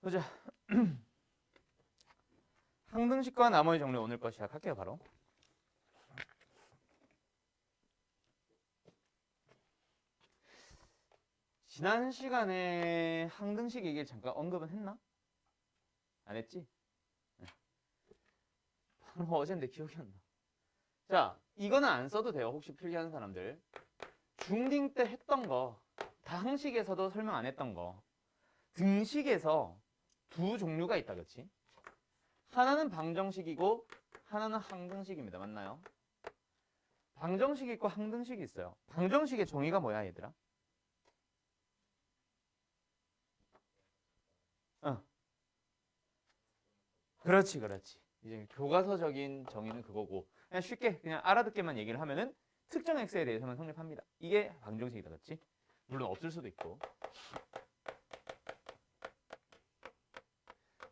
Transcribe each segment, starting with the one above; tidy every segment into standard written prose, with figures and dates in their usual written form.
보자. 항등식과 나머지 정리 오늘 거 시작할게요. 바로. 지난 시간에 항등식 얘기를 잠깐 언급은 했나? 안 했지? 네. 바로 어젠데 기억이 안 나. 자, 이거는 안 써도 돼요. 혹시 필기하는 사람들. 중딩 때 했던 거, 다항식에서도 설명 안 했던 거. 등식에서 두 종류가 있다, 그치? 하나는 방정식이고 하나는 항등식입니다. 맞나요? 방정식이 있고 항등식이 있어요. 방정식의 정의가 뭐야, 얘들아? 어, 그렇지, 그렇지. 이제 교과서적인 정의는 그거고 그냥 쉽게 그냥 알아듣게만 얘기를 하면은 특정 x에 대해서만 성립합니다. 이게 방정식이다, 그렇지? 물론 없을 수도 있고.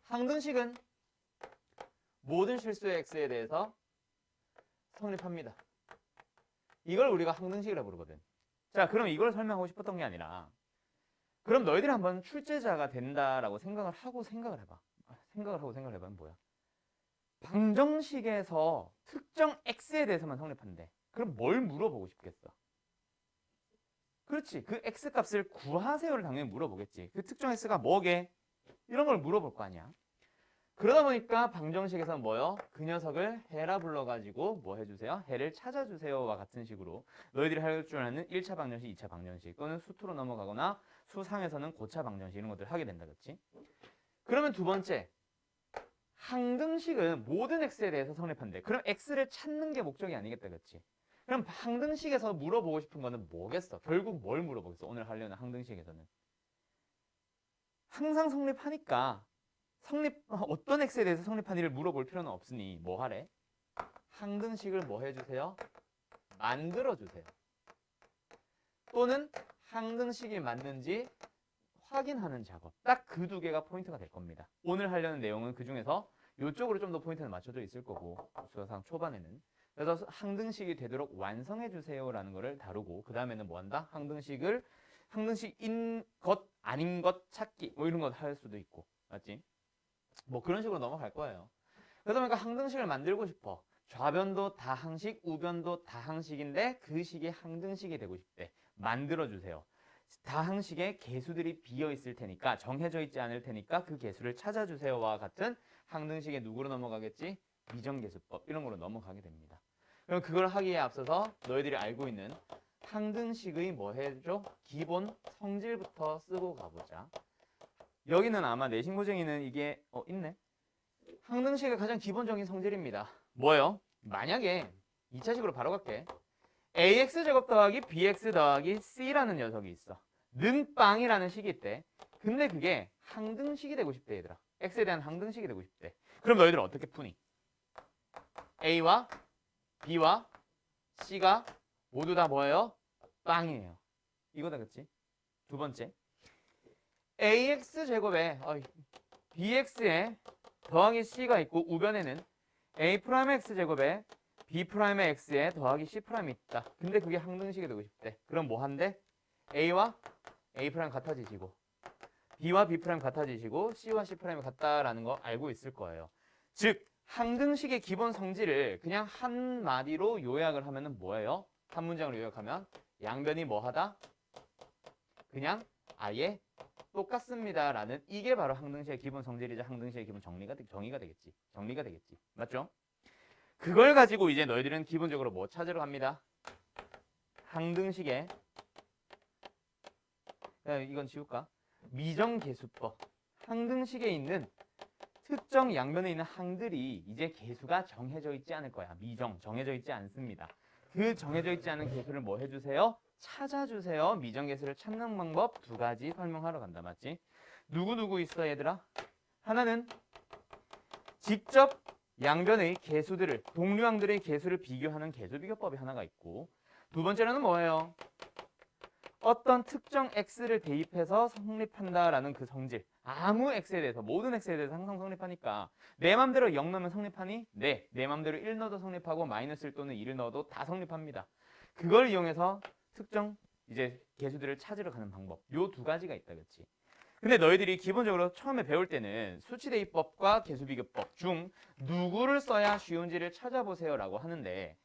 항등식은 모든 실수의 x에 대해서 성립합니다. 이걸 우리가 항등식이라고 부르거든. 자, 그럼 이걸 설명하고 싶었던 게 아니라 그럼 너희들이 한번 출제자가 된다라고 생각을 하고 생각을 해봐. 생각을 해봐. 뭐야? 방정식에서 특정 x에 대해서만 성립한대. 그럼 뭘 물어보고 싶겠어? 그렇지. 그 x 값을 구하세요를 당연히 물어보겠지. 그 특정 x가 뭐게? 이런 걸 물어볼 거 아니야. 그러다 보니까 방정식에서는 뭐요? 그 녀석을 해라 불러가지고 뭐 해주세요? 해를 찾아주세요와 같은 식으로 너희들이 할 줄 아는 1차 방정식, 2차 방정식 또는 수투로 넘어가거나 수상에서는 고차 방정식 이런 것들 하게 된다. 그렇지? 그러면 두 번째 항등식은 모든 x에 대해서 성립한대. 그럼 x를 찾는 게 목적이 아니겠다. 그렇지? 그럼 항등식에서 물어보고 싶은 거는 뭐겠어? 결국 뭘 물어보겠어? 오늘 하려는 항등식에서는. 항상 성립하니까 어떤 x에 대해서 성립하니를 물어볼 필요는 없으니 뭐 하래? 항등식을 뭐 해주세요? 만들어주세요. 또는 항등식이 맞는지 확인하는 작업. 딱 그 두 개가 포인트가 될 겁니다. 오늘 하려는 내용은 그 중에서 이쪽으로 좀 더 포인트는 맞춰져 있을 거고 수상 초반에는. 그래서 항등식이 되도록 완성해주세요라는 거를 다루고 그 다음에는 뭐 한다? 항등식인 것 아닌 것 찾기 뭐 이런 거 할 수도 있고 맞지? 뭐 그런 식으로 넘어갈 거예요. 그러다 보니까 항등식을 만들고 싶어. 좌변도 다항식, 우변도 다항식인데 그 식이 항등식이 되고 싶대. 만들어주세요. 다항식에 개수들이 비어 있을 테니까 정해져 있지 않을 테니까 그 개수를 찾아주세요와 같은 항등식에 누구로 넘어가겠지? 미정계수법 이런 거로 넘어가게 됩니다. 그럼 그걸 하기에 앞서서 너희들이 알고 있는 항등식의 뭐 해줘? 기본 성질부터 쓰고 가보자. 여기는 아마 내신고쟁이는 이게 있네. 항등식의 가장 기본적인 성질입니다. 뭐요? 만약에 2차식으로 바로 갈게. ax 제곱 더하기 bx 더하기 c라는 녀석이 있어. 는 빵이라는 식이 있대. 근데 그게 항등식이 되고 싶대 얘들아. x에 대한 항등식이 되고 싶대. 그럼 너희들 어떻게 푸니? a와 b와 c가 모두 다 뭐예요? 빵이에요. 이거다 그치? 두 번째 ax제곱에 bx에 더하기 c가 있고 우변에는 a'x제곱에 b'x에 더하기 c'이 있다. 근데 그게 항등식이 되고 싶대. 그럼 뭐 한대? a와 a' 같아지시고 b와 b' 같아지시고 c와 c' 같다라는 거 알고 있을 거예요. 즉 항등식의 기본 성질을 그냥 한마디로 요약을 하면은 뭐예요? 한 문장으로 요약하면 양변이 뭐하다? 그냥 아예 똑같습니다라는 이게 바로 항등식의 기본 성질이자 항등식의 기본 정의가 되겠지. 맞죠? 그걸 가지고 이제 너희들은 기본적으로 뭐 찾으러 갑니다. 항등식의 이건 지울까? 미정계수법. 항등식에 있는 특정 양변에 있는 항들이 이제 계수가 정해져 있지 않을 거야. 정해져 있지 않습니다. 그 정해져 있지 않은 계수를 뭐 해주세요? 찾아주세요. 미정계수를 찾는 방법 두 가지 설명하러 간다. 맞지? 누구 있어 얘들아? 하나는 직접 양변의 계수들을 동류항들의 계수를 비교하는 계수비교법이 하나가 있고 두 번째로는 뭐예요? 어떤 특정 x를 대입해서 성립한다라는 그 성질 아무 x에 대해서 모든 x에 대해서 항상 성립하니까 내 맘대로 0 넣으면 성립하니? 네. 내 맘대로 1 넣어도 성립하고 마이너스 1 또는 2를 넣어도 다 성립합니다. 그걸 이용해서 특정 이제 개수들을 찾으러 가는 방법 요 두 가지가 있다 그치? 근데 너희들이 기본적으로 처음에 배울 때는 수치대입법과 개수비교법 중 누구를 써야 쉬운지를 찾아보세요라고 하는데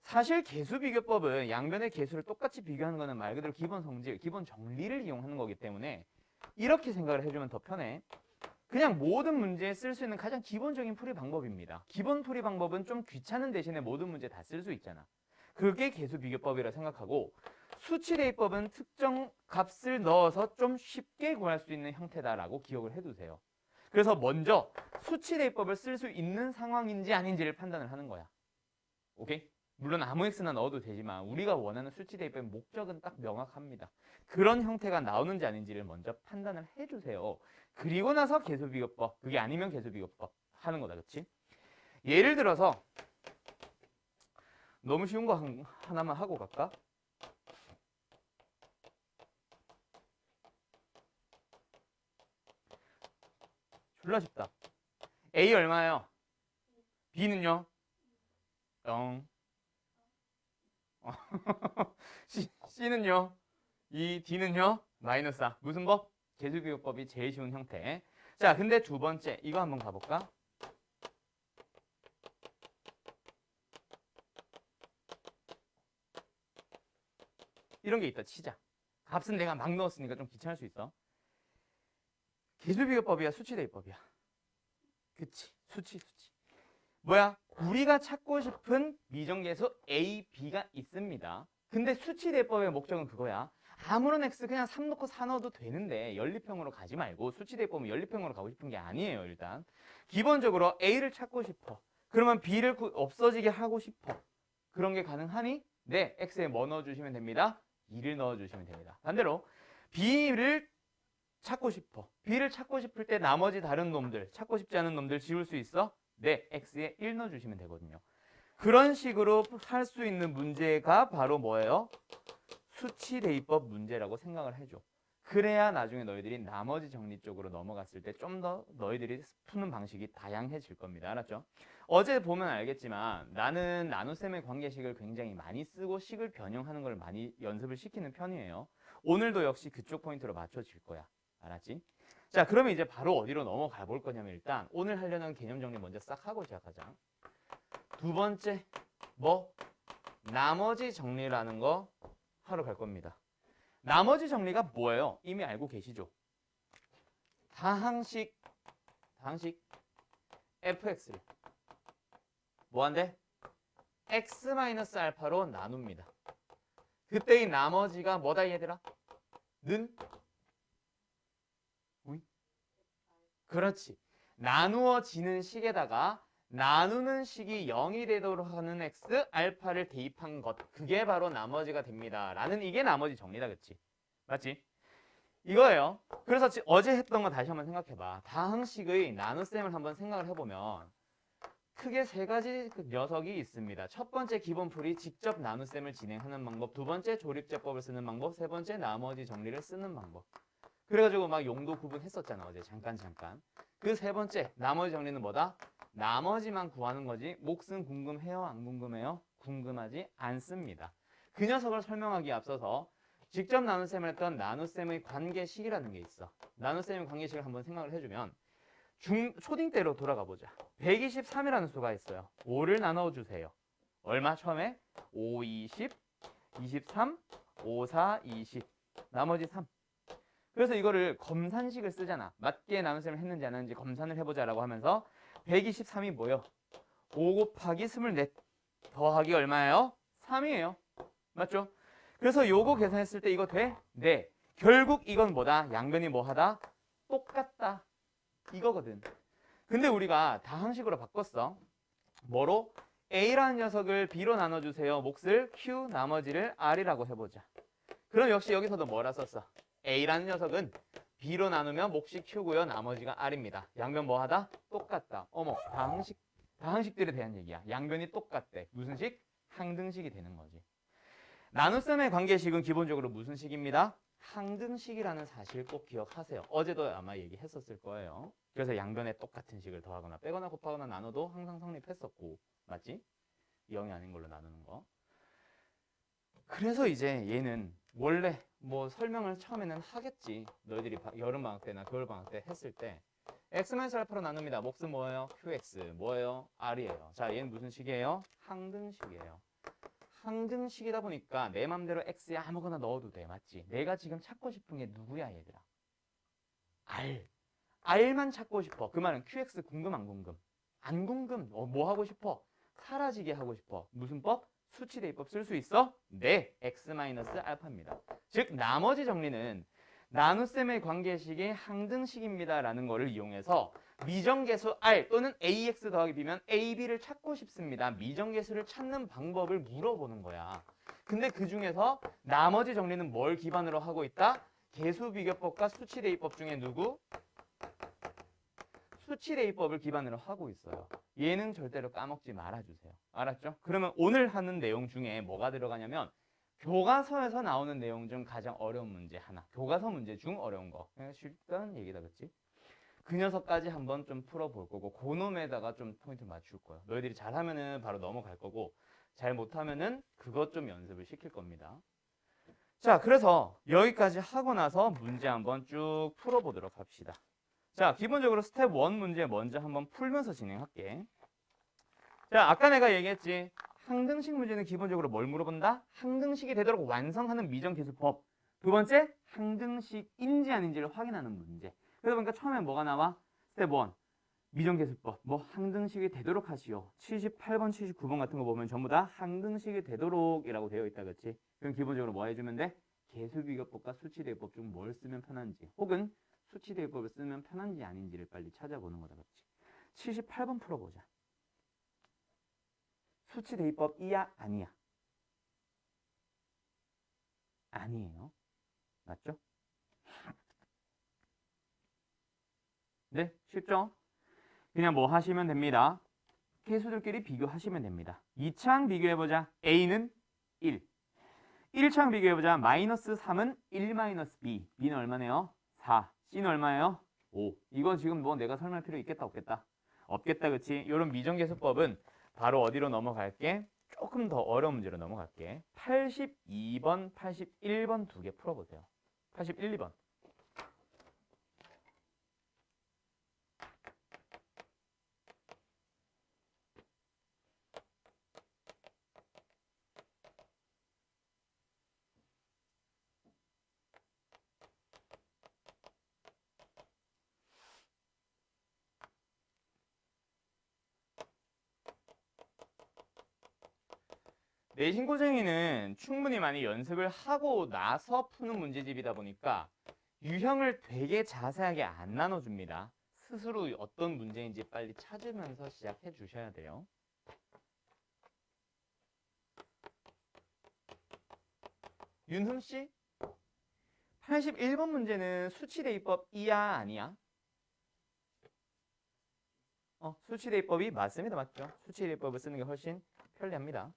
사실 개수비교법은 양변의 개수를 똑같이 비교하는 것은 말 그대로 기본 성질, 기본 정리를 이용하는 거기 때문에 이렇게 생각을 해주면 더 편해. 그냥 모든 문제에 쓸 수 있는 가장 기본적인 풀이 방법입니다. 기본 풀이 방법은 좀 귀찮은 대신에 모든 문제 다 쓸 수 있잖아. 그게 개수비교법이라 생각하고 수치대입법은 특정 값을 넣어서 좀 쉽게 구할 수 있는 형태다라고 기억을 해두세요. 그래서 먼저 수치대입법을 쓸 수 있는 상황인지 아닌지를 판단을 하는 거야. 오케이? 물론 아무 x나 넣어도 되지만 우리가 원하는 수치대입법의 목적은 딱 명확합니다. 그런 형태가 나오는지 아닌지를 먼저 판단을 해주세요. 그리고 나서 개수비교법, 그게 아니면 개수비교법 하는 거다. 그치? 예를 들어서 너무 쉬운 거 하나만 하고 갈까? 졸라 쉽다. A 얼마예요? B는요? 0. C는요? 2. D는요? 마이너스 4. 무슨 법? 개수비교법이 제일 쉬운 형태. 자, 근데 두 번째 이거 한번 가볼까? 이런 게 있다. 치자. 값은 내가 막 넣었으니까 좀 귀찮을 수 있어. 개수비교법이야, 수치대입법이야. 그치? 수치. 뭐야? 우리가 찾고 싶은 미정계수 A, B가 있습니다. 근데 수치대입법의 목적은 그거야. 아무런 x 그냥 3 넣고 4 넣어도 되는데 연립형으로 가지 말고 수치대입법은 연립형으로 가고 싶은 게 아니에요. 일단 기본적으로 A를 찾고 싶어. 그러면 B를 없어지게 하고 싶어. 그런 게 가능하니? 네, x에 뭐 넣어주시면 됩니다. 2를 넣어주시면 됩니다. 반대로 B를 찾고 싶어. B를 찾고 싶을 때 나머지 다른 놈들, 찾고 싶지 않은 놈들 지울 수 있어? 네, x에 1 넣어주시면 되거든요. 그런 식으로 할 수 있는 문제가 바로 뭐예요? 수치대입법 문제라고 생각을 해줘. 그래야 나중에 너희들이 나머지 정리 쪽으로 넘어갔을 때 좀 더 너희들이 푸는 방식이 다양해질 겁니다. 알았죠? 어제 보면 알겠지만 나는 나눗셈의 관계식을 굉장히 많이 쓰고 식을 변형하는 걸 많이 연습을 시키는 편이에요. 오늘도 역시 그쪽 포인트로 맞춰질 거야. 알았지? 자, 그러면 이제 바로 어디로 넘어가 볼 거냐면 일단 오늘 하려는 개념 정리 먼저 싹 하고 시작하자. 두 번째, 뭐? 나머지 정리라는 거 하러 갈 겁니다. 나머지 정리가 뭐예요? 이미 알고 계시죠? 다항식 fx를 뭐한대? x-알파로 나눕니다. 그때 이 나머지가 뭐다 얘들아? 는? 그렇지. 나누어지는 식에다가 나누는 식이 0이 되도록 하는 x, 알파를 대입한 것. 그게 바로 나머지가 됩니다. 라는 이게 나머지 정리다. 그치? 맞지? 이거예요. 그래서 어제 했던 거 다시 한번 생각해봐. 다항식의 나눗셈을 한번 생각을 해보면 크게 세 가지 녀석이 있습니다. 첫 번째 기본풀이 직접 나눗셈을 진행하는 방법. 두 번째 조립제법을 쓰는 방법. 세 번째 나머지 정리를 쓰는 방법. 그래가지고 막 용도 구분했었잖아. 어제 잠깐. 그 세 번째 나머지 정리는 뭐다? 나머지만 구하는 거지. 몫은 궁금해요? 안 궁금해요? 궁금하지 않습니다. 그 녀석을 설명하기에 앞서서 직접 나눗셈을 했던 나눗셈의 관계식이라는 게 있어. 나눗셈의 관계식을 한번 생각을 해주면 초딩 때로 돌아가 보자. 123이라는 수가 있어요. 5를 나눠주세요. 얼마 처음에? 5, 20, 23, 5, 4, 20. 나머지 3. 그래서 이거를 검산식을 쓰잖아. 맞게 나눗셈을 했는지 안 했는지 검산을 해보자라고 하면서 123이 뭐예요? 5 곱하기 24 더하기 얼마예요? 3이에요. 맞죠? 그래서 요거 계산했을 때 이거 돼? 네. 결국 이건 뭐다? 양변이 뭐하다? 똑같다. 이거거든. 근데 우리가 다항식으로 바꿨어. 뭐로? A라는 녀석을 B로 나눠주세요. 몫을 Q, 나머지를 R이라고 해보자. 그럼 역시 여기서도 뭐라 썼어? A라는 녀석은 B로 나누면 몫이 Q고요. 나머지가 R입니다. 양변 뭐하다? 똑같다. 어머, 다항식들에 대한 얘기야. 양변이 똑같대. 무슨 식? 항등식이 되는 거지. 나눗셈의 관계식은 기본적으로 무슨 식입니다? 항등식이라는 사실 꼭 기억하세요. 어제도 아마 얘기했었을 거예요. 그래서 양변에 똑같은 식을 더하거나 빼거나 곱하거나 나눠도 항상 성립했었고, 맞지? 0이 아닌 걸로 나누는 거. 그래서 이제 얘는 원래 뭐 설명을 처음에는 하겠지. 너희들이 여름방학 때나 겨울방학 때 했을 때 x-알파로 나눕니다. 몫은 뭐예요? qx. 뭐예요? r이에요. 자, 얘는 무슨 식이에요? 항등식이에요. 항등식이다 보니까 내 맘대로 x에 아무거나 넣어도 돼. 맞지? 내가 지금 찾고 싶은 게 누구야, 얘들아? r. r만 찾고 싶어. 그 말은 qx 궁금 안 궁금? 안 궁금. 뭐 하고 싶어? 사라지게 하고 싶어. 무슨 법? 수치 대입법 쓸 수 있어? 네. x-알파입니다. 즉 나머지 정리는 나눗셈의 관계식이 항등식입니다 라는 거를 이용해서 미정계수 r 또는 ax 더하기 b면 ab를 찾고 싶습니다. 미정계수를 찾는 방법을 물어보는 거야. 근데 그 중에서 나머지 정리는 뭘 기반으로 하고 있다? 계수비교법과 수치대입법 중에 누구? 수치대입법을 기반으로 하고 있어요. 얘는 절대로 까먹지 말아주세요. 알았죠? 그러면 오늘 하는 내용 중에 뭐가 들어가냐면 교과서에서 나오는 내용 중 가장 어려운 문제 하나. 교과서 문제 중 어려운 거. 쉽다는 얘기다, 그치? 그 녀석까지 한번 좀 풀어볼 거고 그 놈에다가 좀 포인트 맞출 거예요. 너희들이 잘하면은 바로 넘어갈 거고 잘 못하면은 그것 좀 연습을 시킬 겁니다. 자, 그래서 여기까지 하고 나서 문제 한번 쭉 풀어보도록 합시다. 자, 기본적으로 스텝 1 문제 먼저 한번 풀면서 진행할게. 자, 아까 내가 얘기했지. 항등식 문제는 기본적으로 뭘 물어본다? 항등식이 되도록 완성하는 미정계수법. 두 번째, 항등식인지 아닌지를 확인하는 문제. 그러다 보니까 처음에 뭐가 나와? 스텝 1. 미정계수법. 뭐 항등식이 되도록 하시오. 78번, 79번 같은 거 보면 전부 다 항등식이 되도록이라고 되어 있다, 그렇지? 그럼 기본적으로 뭐 해주면 돼? 계수비교법과 수치대입법 중 뭘 쓰면 편한지 혹은 수치대입법을 쓰면 편한지 아닌지를 빨리 찾아보는 거다, 그렇지? 78번 풀어보자. 수치대입법이야 아니야? 아니에요. 맞죠? 네, 쉽죠? 그냥 뭐 하시면 됩니다. 계수들끼리 비교하시면 됩니다. 2창 비교해보자. A는 1. 1창 비교해보자. 마이너스 3은 1 마이너스 B. B는 얼마네요? 4. C는 얼마예요? 5. 이거 지금 뭐 내가 설명할 필요 있겠다 없겠다? 없겠다, 그치? 이런 미정계수법은 바로 어디로 넘어갈게? 조금 더 어려운 문제로 넘어갈게. 82번, 81번 두 개 풀어보세요. 81, 2번. 내신고쟁이는 충분히 많이 연습을 하고 나서 푸는 문제집이다 보니까 유형을 되게 자세하게 안 나눠줍니다. 스스로 어떤 문제인지 빨리 찾으면서 시작해 주셔야 돼요. 윤흠씨? 81번 문제는 수치대입법이야 아니야? 수치대입법이 맞습니다. 맞죠? 수치대입법을 쓰는 게 훨씬 편리합니다.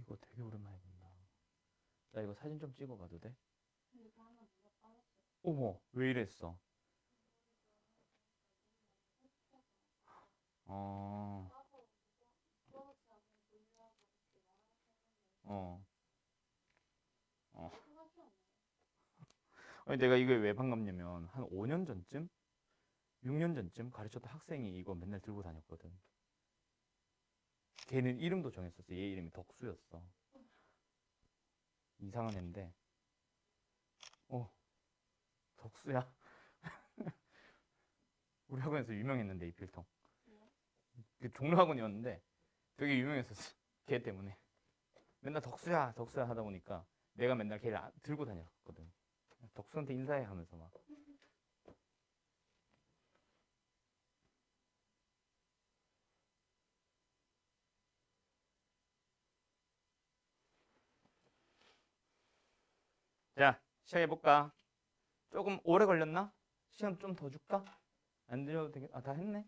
이거 되게 오랜만에 본다. 나 이거 사진 좀 찍어가도 돼? 어머, 왜 이랬어? 어, 어, 어. 아니, 내가 이걸 왜 반갑냐면, 한 5년 전쯤? 6년 전쯤 가르쳤던 학생이 이거 맨날 들고 다녔거든. 걔는 이름도 정했었어. 얘 이름이 덕수였어. 이상한 애인데, 덕수야. 우리 학원에서 유명했는데 이 필통. 그 종로 학원이었는데 되게 유명했었어. 걔 때문에. 맨날 덕수야 덕수야 하다 보니까 내가 맨날 걔를 들고 다녔거든. 덕수한테 인사해 하면서 막. 자, 시작해볼까? 조금 오래 걸렸나? 시간 좀 더 줄까? 안 드려도 되겠... 다 했네?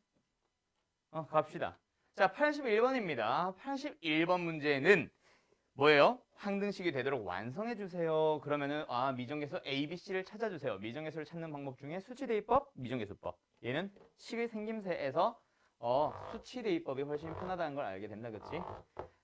갑시다. 자, 81번입니다. 81번 문제는 뭐예요? 항등식이 되도록 완성해 주세요. 그러면은 미정계수 ABC를 찾아주세요. 미정계수를 찾는 방법 중에 수치대입법, 미정계수법. 얘는 식의 생김새에서 수치대입법이 훨씬 편하다는 걸 알게 된다, 그치?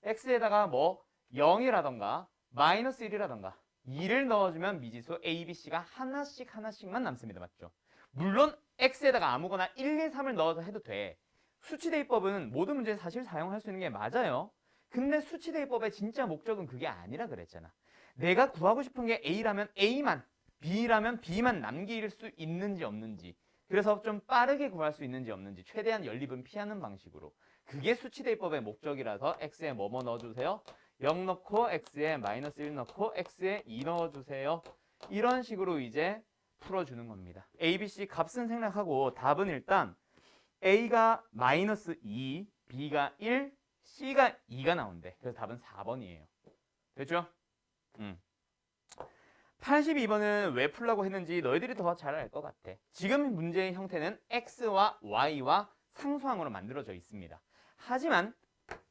x에다가 뭐 0이라던가 마이너스 1이라던가 2를 넣어주면 미지수 ABC가 하나씩만 남습니다. 맞죠? 물론 x에다가 아무거나 1, 2, 3을 넣어서 해도 돼. 수치대입법은 모든 문제에 사실 사용할 수 있는 게 맞아요. 근데 수치대입법의 진짜 목적은 그게 아니라 그랬잖아. 내가 구하고 싶은 게 A라면 A만, B라면 B만 남길 수 있는지 없는지, 그래서 좀 빠르게 구할 수 있는지 없는지 최대한 연립은 피하는 방식으로. 그게 수치대입법의 목적이라서 x에 뭐뭐 넣어주세요. 0 넣고 x에 마이너스 1 넣고 x에 2 넣어주세요. 이런 식으로 이제 풀어주는 겁니다. A, B, C 값은 생략하고 답은 일단 A가 마이너스 2, B가 1, C가 2가 나온대. 그래서 답은 4번이에요. 됐죠? 82번은 왜 풀라고 했는지 너희들이 더 잘 알 것 같아. 지금 문제의 형태는 X와 Y와 상수항으로 만들어져 있습니다. 하지만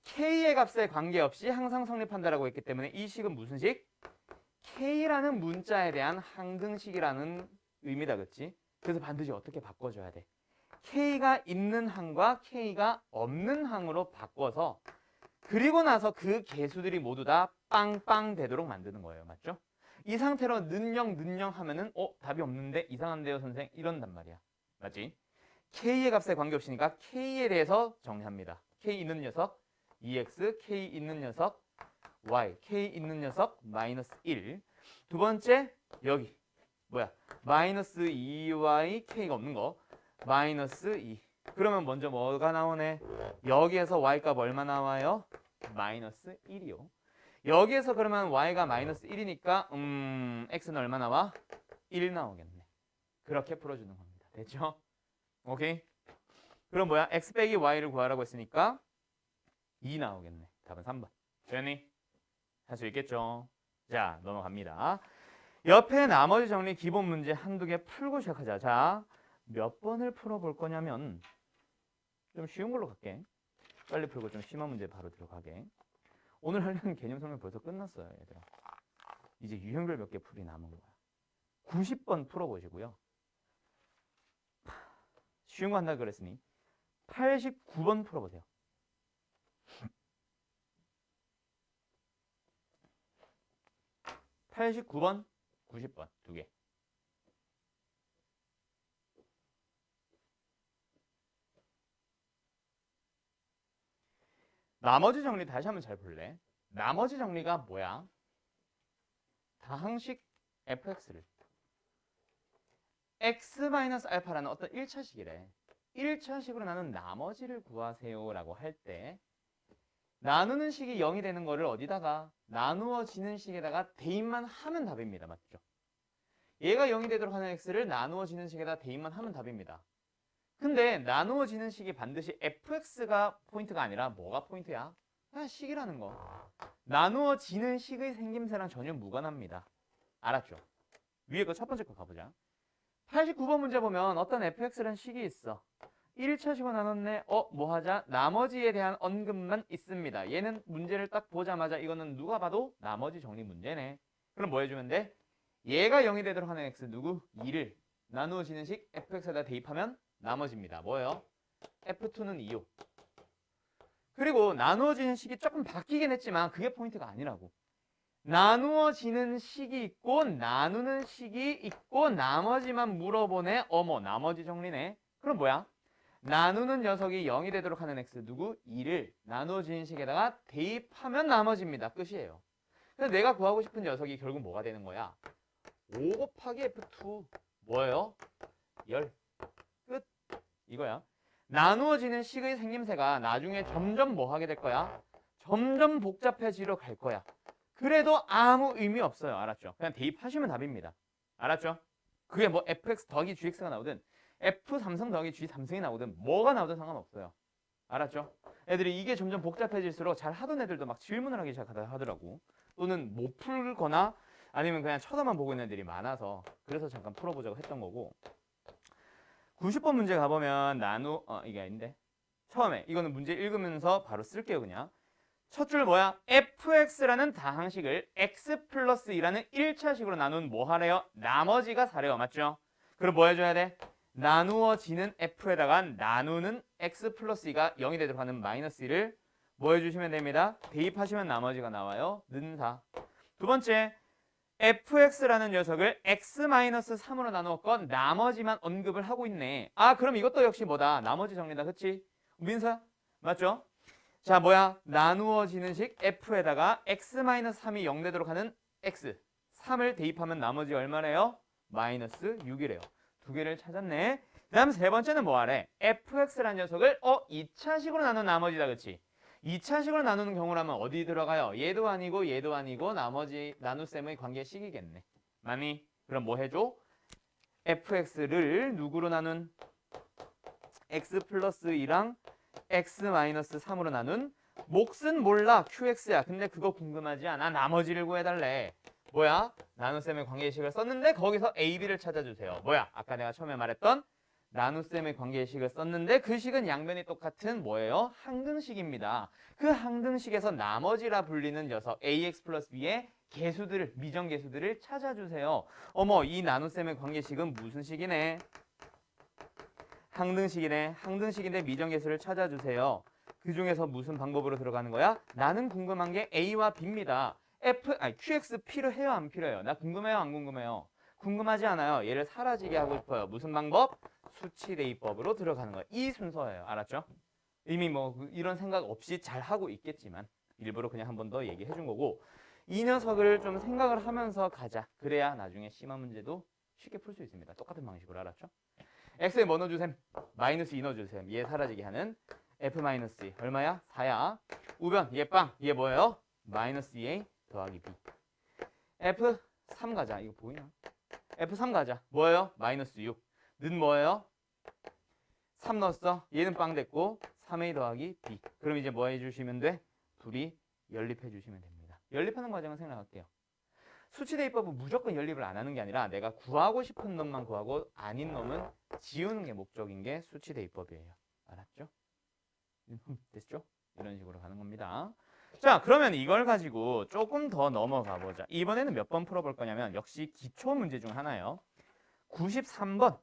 K의 값에 관계없이 항상 성립한다라고 했기 때문에 이 식은 무슨 식? K라는 문자에 대한 항등식이라는 의미다, 그치? 그래서 반드시 어떻게 바꿔줘야 돼? K가 있는 항과 K가 없는 항으로 바꿔서 그리고 나서 그 개수들이 모두 다 빵빵 되도록 만드는 거예요. 맞죠? 이 상태로 는영 하면은 답이 없는데 이상한데요 선생 이런단 말이야. 맞지? K의 값에 관계없으니까 K에 대해서 정리합니다. K 있는 녀석 EX, K 있는 녀석 Y, K 있는 녀석 마이너스 1. 두 번째 여기 뭐야? 마이너스 2Y K가 없는 거 마이너스 2. 그러면 먼저 뭐가 나오네? 여기에서 Y값 얼마 나와요? 마이너스 1이요. 여기에서 그러면 Y가 마이너스 1이니까 X는 얼마 나와? 1 나오겠네. 그렇게 풀어주는 겁니다. 됐죠? 오케이? 그럼 뭐야? X 빼기 Y를 구하라고 했으니까 2 나오겠네. 답은 3번. 됐니? 할 수 있겠죠? 자, 넘어갑니다. 옆에 나머지 정리 기본 문제 한두 개 풀고 시작하자. 자, 몇 번을 풀어볼 거냐면 좀 쉬운 걸로 갈게. 빨리 풀고 좀 심한 문제 바로 들어가게. 오늘 하려는 개념 설명 벌써 끝났어요, 얘들아. 이제 유형별 몇 개 풀이 남은 거야. 90번 풀어보시고요. 쉬운 거 한다 그랬으니 89번 풀어보세요. 89번, 90번 두 개. 나머지 정리 다시 한번 잘 볼래? 나머지 정리가 뭐야? 다항식 fx를 x-알파라는 어떤 1차식이래. 1차식으로 나눈 나머지를 구하세요 라고 할 때 나누는 식이 0이 되는 거를 어디다가 나누어지는 식에다가 대입만 하면 답입니다. 맞죠? 얘가 0이 되도록 하는 x를 나누어지는 식에다 대입만 하면 답입니다. 근데 나누어지는 식이 반드시 fx가 포인트가 아니라 뭐가 포인트야? 식이라는 거. 나누어지는 식의 생김새랑 전혀 무관합니다. 알았죠? 위에 거 첫 번째 거 가보자. 89번 문제 보면 어떤 fx라는 식이 있어. 1차식으로 나눴네. 뭐 하자? 나머지에 대한 언급만 있습니다. 얘는 문제를 딱 보자마자 이거는 누가 봐도 나머지 정리 문제네. 그럼 뭐 해주면 돼? 얘가 0이 되도록 하는 x 누구? 2를 나누어지는 식 fx에다 대입하면 나머지입니다. 뭐예요? f2는 2요. 그리고 나누어지는 식이 조금 바뀌긴 했지만 그게 포인트가 아니라고. 나누어지는 식이 있고 나누는 식이 있고 나머지만 물어보네. 어머 나머지 정리네. 그럼 뭐야? 나누는 녀석이 0이 되도록 하는 x 누구? 2를 나누어지는 식에다가 대입하면 나머지입니다. 끝이에요. 그래서 내가 구하고 싶은 녀석이 결국 뭐가 되는 거야? 5 곱하기 f2 뭐예요? 10. 끝. 이거야. 나누어지는 식의 생김새가 나중에 점점 뭐 하게 될 거야? 점점 복잡해지러 갈 거야. 그래도 아무 의미 없어요. 알았죠? 그냥 대입하시면 답입니다. 알았죠? 그게 뭐 fx 더하기 gx가 나오든 f 삼성 더하기 g 삼성이 나오든 뭐가 나오든 상관없어요. 알았죠? 애들이 이게 점점 복잡해질수록 잘 하던 애들도 막 질문을 하기 시작하더라고. 또는 못 풀거나 아니면 그냥 쳐다만 보고 있는 애들이 많아서 그래서 잠깐 풀어보자고 했던 거고. 90번 문제 가보면 이게 아닌데 처음에 이거는 문제 읽으면서 바로 쓸게요. 그냥 첫 줄 뭐야? fx라는 다항식을 x 플러스 2라는 1차식으로 나눈 뭐 하래요? 나머지가 4래요. 맞죠? 그럼 뭐 해줘야 돼? 나누어지는 f에다가 나누는 x 플러스 2가 0이 되도록 하는 마이너스 1을 뭐 해주시면 됩니다. 대입하시면 나머지가 나와요. 는 4. 두 번째, fx라는 녀석을 x-3으로 나누었건 나머지만 언급을 하고 있네. 아, 그럼 이것도 역시 뭐다? 나머지 정리다. 그치? 민서야? 맞죠? 자, 뭐야? 나누어지는 식 f에다가 x-3이 0 되도록 하는 x 3을 대입하면 나머지 얼마래요? 마이너스 6이래요. 두 개를 찾았네. 그 다음 세 번째는 뭐 하래? fx라는 녀석을 2차식으로 나눈 나머지다. 그치? 2차식으로 나누는 경우라면 어디 들어가요? 얘도 아니고 나머지 나눗셈의 관계식이겠네. 맞니? 그럼 뭐 해줘? fx를 누구로 나눈? x 플러스 2랑 x 마이너스 3으로 나눈 몫은 몰라. qx야. 근데 그거 궁금하지 않아. 나머지를 구해달래. 뭐야? 나눗셈의 관계식을 썼는데 거기서 a, b를 찾아주세요. 뭐야? 아까 내가 처음에 말했던 나눗셈의 관계식을 썼는데 그 식은 양변이 똑같은 뭐예요? 항등식입니다. 그 항등식에서 나머지라 불리는 녀석 ax 플러스 b의 계수들을, 미정계수들을 찾아주세요. 어머, 이 나눗셈의 관계식은 무슨 식이네? 항등식이네. 항등식인데 미정계수를 찾아주세요. 그 중에서 무슨 방법으로 들어가는 거야? 나는 궁금한 게 a와 b입니다. qx 필요해요? 안 필요해요? 나 궁금해요? 안 궁금해요? 궁금하지 않아요. 얘를 사라지게 하고 싶어요. 무슨 방법? 수치대입법으로 들어가는 거예요. 이 순서예요. 알았죠? 이미 뭐 이런 생각 없이 잘 하고 있겠지만 일부러 그냥 한 번 더 얘기해 준 거고, 이 녀석을 좀 생각을 하면서 가자. 그래야 나중에 심화 문제도 쉽게 풀 수 있습니다. 똑같은 방식으로. 알았죠? x에 뭐 넣어주셈? 마이너스 2 넣어주셈. 얘 사라지게 하는 f 마이너스 2 얼마야? 4야. 우변 얘 빵. 얘 뭐예요? 마이너스 2a 더하기 b. f3 가자. 이거 보이나? f3 가자. 뭐예요? 마이너스 6. 는 뭐예요? 3 넣었어. 얘는 빵 됐고 3a 더하기 b. 그럼 이제 뭐 해주시면 돼? 둘이 연립해 주시면 됩니다. 연립하는 과정을 생각할게요. 수치대입법은 무조건 연립을 안 하는 게 아니라 내가 구하고 싶은 놈만 구하고 아닌 놈은 지우는 게 목적인 게 수치대입법이에요. 알았죠? 됐죠? 이런 식으로 가는 겁니다. 자, 그러면 이걸 가지고 조금 더 넘어가 보자. 이번에는 몇 번 풀어볼 거냐면 역시 기초 문제 중 하나예요. 93번.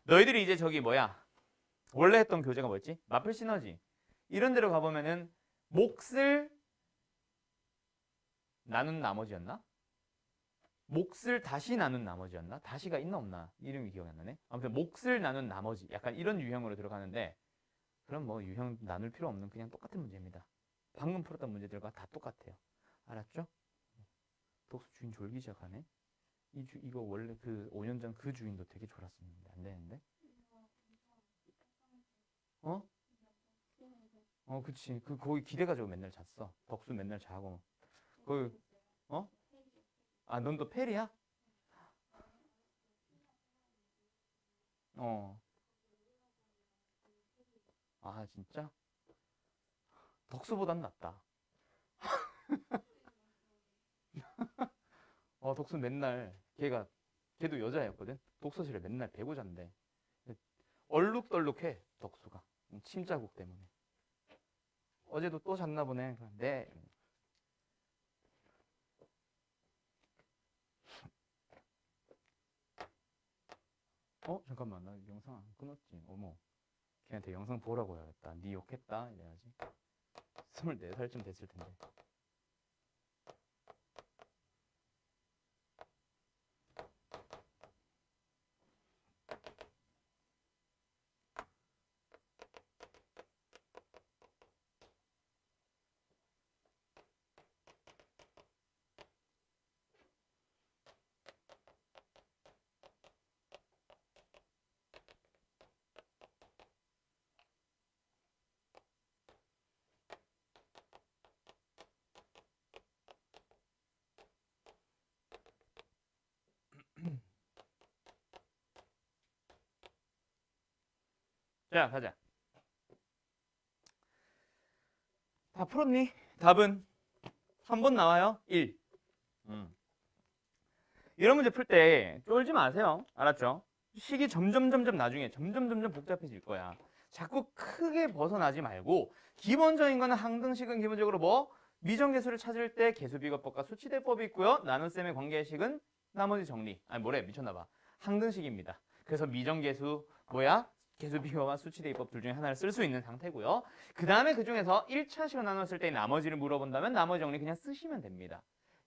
너희들이 이제 저기 뭐야? 원래 했던 교재가 뭐였지? 마플 시너지. 이런 데로 가보면은 몫을 나눈 나머지였나? 몫을 다시 나눈 나머지였나? 다시가 있나 없나? 이름이 기억이 안 나네. 아무튼 몫을 나눈 나머지. 약간 이런 유형으로 들어가는데 그럼 뭐 유형 나눌 필요 없는 그냥 똑같은 문제입니다. 방금 풀었던 문제들과 다 똑같아요. 알았죠? 독수 주인 졸기 시작하네. 이거 원래 그 5년 전 그 주인도 되게 졸았었는데 안 되는데? 어? 그치. 거기 기대가지고 맨날 잤어. 덕수 맨날 자고. 그, 어? 아, 넌 또 페리야? 어. 아, 진짜? 덕수보단 낫다. 덕수 맨날 걔도 여자였거든. 독서실에 맨날 배고 잔대. 얼룩덜룩해 덕수가. 침자국 때문에. 어제도 또 잤나 보네. 네. 잠깐만, 나 영상 안 끊었지. 어머, 걔한테 영상 보라고 해야겠다. 니 욕했다 이래야지. 24살쯤 됐을 텐데. 자, 가자. 다 풀었니? 답은 3번 나와요. 1. 이런 문제 풀 때 쫄지 마세요. 알았죠? 식이 점점 나중에 점점 복잡해질 거야. 자꾸 크게 벗어나지 말고 기본적인 거는 항등식은 기본적으로 뭐 미정계수를 찾을 때 계수비거법과 수치대법이 있고요. 나눗셈의 관계식은 나머지 정리. 아니 뭐래 미쳤나봐. 항등식입니다. 그래서 미정계수 뭐야? 계수비거와 수치대입법 둘 중에 하나를 쓸 수 있는 상태고요. 그 다음에 그 중에서 1차식으로 나눴을 때 나머지를 물어본다면 나머지 정리 그냥 쓰시면 됩니다.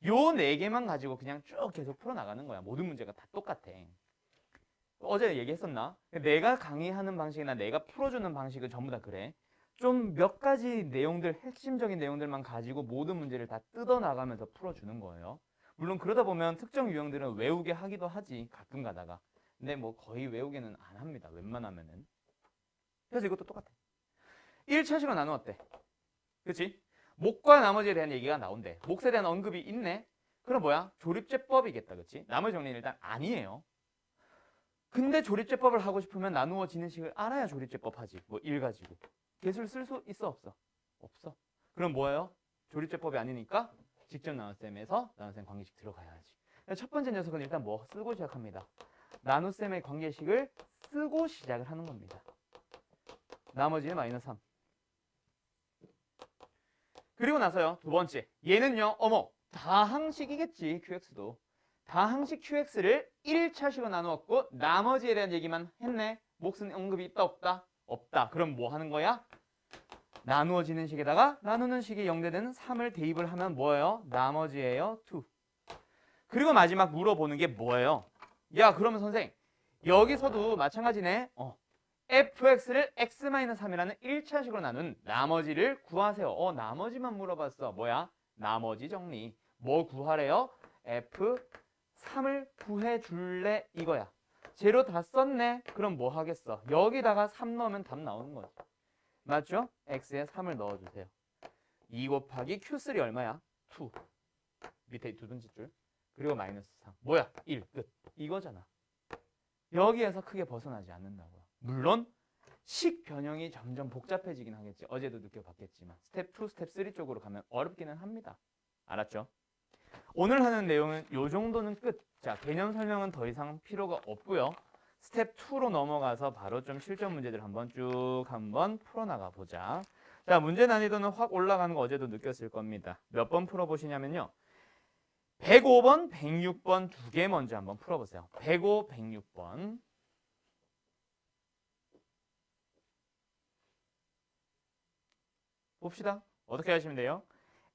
요 네 개만 가지고 그냥 쭉 계속 풀어나가는 거야. 모든 문제가 다 똑같아. 어제 얘기했었나? 내가 강의하는 방식이나 내가 풀어주는 방식은 전부 다 그래. 좀 몇 가지 내용들, 핵심적인 내용들만 가지고 모든 문제를 다 뜯어나가면서 풀어주는 거예요. 물론 그러다 보면 특정 유형들은 외우게 하기도 하지. 가끔 가다가. 근데 뭐 거의 외우기는 안 합니다. 웬만하면은. 그래서 이것도 똑같아. 1차식으로 나누었대. 그치? 목과 나머지에 대한 얘기가 나온대. 몫에 대한 언급이 있네. 그럼 뭐야? 조립제법이겠다. 그치? 나머지 정리는 일단 아니에요. 근데 조립제법을 하고 싶으면 나누어지는 식을 알아야 조립제법 하지. 뭐 1 가지고. 계수를 쓸 수 있어 없어? 없어. 그럼 뭐예요? 조립제법이 아니니까 직접 나눗셈에서 나눗셈 관계식 들어가야지. 첫 번째 녀석은 일단 뭐 쓰고 시작합니다. 나눗셈의 관계식을 쓰고 시작을 하는 겁니다. 나머지는 마이너스 3. 그리고 나서요. 두 번째. 얘는요. 어머. 다항식이겠지. QX도. 다항식 QX를 1차식으로 나누었고 나머지에 대한 얘기만 했네. 몫은 언급이 있다 없다? 없다. 그럼 뭐 하는 거야? 나누어지는 식에다가 나누는 식이 영대되는 3을 대입을 하면 뭐예요? 나머지예요. 2. 그리고 마지막 물어보는 게 뭐예요? 야 그러면 선생 여기서도 마찬가지네. fx를 x-3이라는 1차식으로 나눈 나머지를 구하세요. 나머지만 물어봤어. 뭐야? 나머지 정리. 뭐 구하래요? f3을 구해줄래? 이거야. 재료 다 썼네? 그럼 뭐 하겠어? 여기다가 3 넣으면 답 나오는 거지. 맞죠? x에 3을 넣어주세요. 2 곱하기 q3 얼마야? 2. 밑에 두 번째 줄. 그리고 마이너스 3. 뭐야? 1. 끝. 이거잖아. 여기에서 크게 벗어나지 않는다고요. 물론 식 변형이 점점 복잡해지긴 하겠지. 어제도 느껴봤겠지만 스텝 2, 스텝 3 쪽으로 가면 어렵기는 합니다. 알았죠? 오늘 하는 내용은 요 정도는 끝. 자, 개념 설명은 더 이상 필요가 없고요. 스텝 2로 넘어가서 바로 좀 실전 문제들 한번 쭉 한번 풀어나가 보자. 자, 문제 난이도는 확 올라가는 거 어제도 느꼈을 겁니다. 몇 번 풀어보시냐면요. 105번, 106번 두 개 먼저 한번 풀어보세요. 105, 106번. 봅시다. 어떻게 하시면 돼요?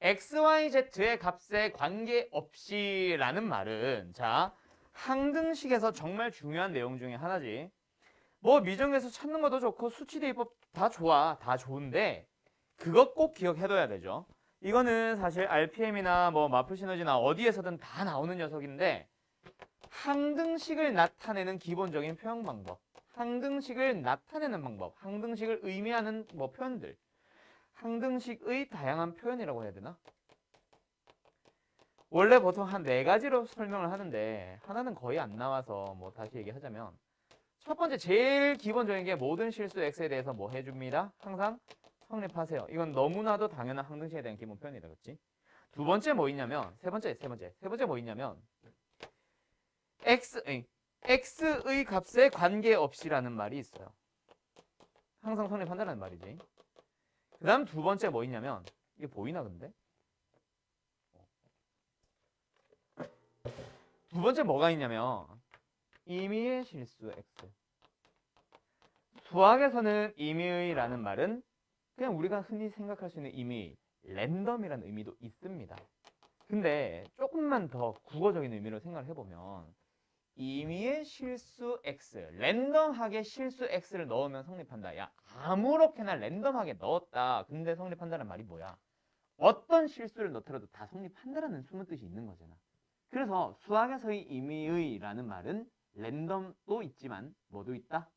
XYZ의 값에 관계없이 라는 말은 자 항등식에서 정말 중요한 내용 중에 하나지. 뭐 미정에서 찾는 것도 좋고 수치대입법 다 좋아. 다 좋은데 그것 꼭 기억해둬야 되죠. 이거는 사실 RPM이나 뭐 마플 시너지나 어디에서든 다 나오는 녀석인데 항등식을 나타내는 기본적인 표현 방법, 항등식을 나타내는 방법, 항등식을 의미하는 뭐 표현들, 항등식의 다양한 표현이라고 해야 되나? 원래 보통 한 4가지로 설명을 하는데 하나는 거의 안 나와서 뭐 다시 얘기하자면 첫 번째 제일 기본적인 게 모든 실수 x에 대해서 뭐 해줍니다. 항상 성립하세요. 이건 너무나도 당연한 항등식에 대한 기본 표현이다. 그렇지? 두 번째 뭐 있냐면 세 번째 뭐 있냐면 x의 값에 관계없이라는 말이 있어요. 항상 성립한다는 말이지. 그 다음 두 번째 뭐 있냐면 이게 보이나 근데? 두 번째 뭐가 있냐면 임의의 실수 x. 수학에서는 임의라는 말은 그냥 우리가 흔히 생각할 수 있는 임의, 랜덤이라는 의미도 있습니다. 근데 조금만 더 국어적인 의미로 생각을 해보면 임의의 실수 x, 랜덤하게 실수 x를 넣으면 성립한다. 야, 아무렇게나 랜덤하게 넣었다. 근데 성립한다는 말이 뭐야? 어떤 실수를 넣더라도 다 성립한다라는 숨은 뜻이 있는 거잖아. 그래서 수학에서의 임의라는 말은 랜덤도 있지만 뭐도 있다?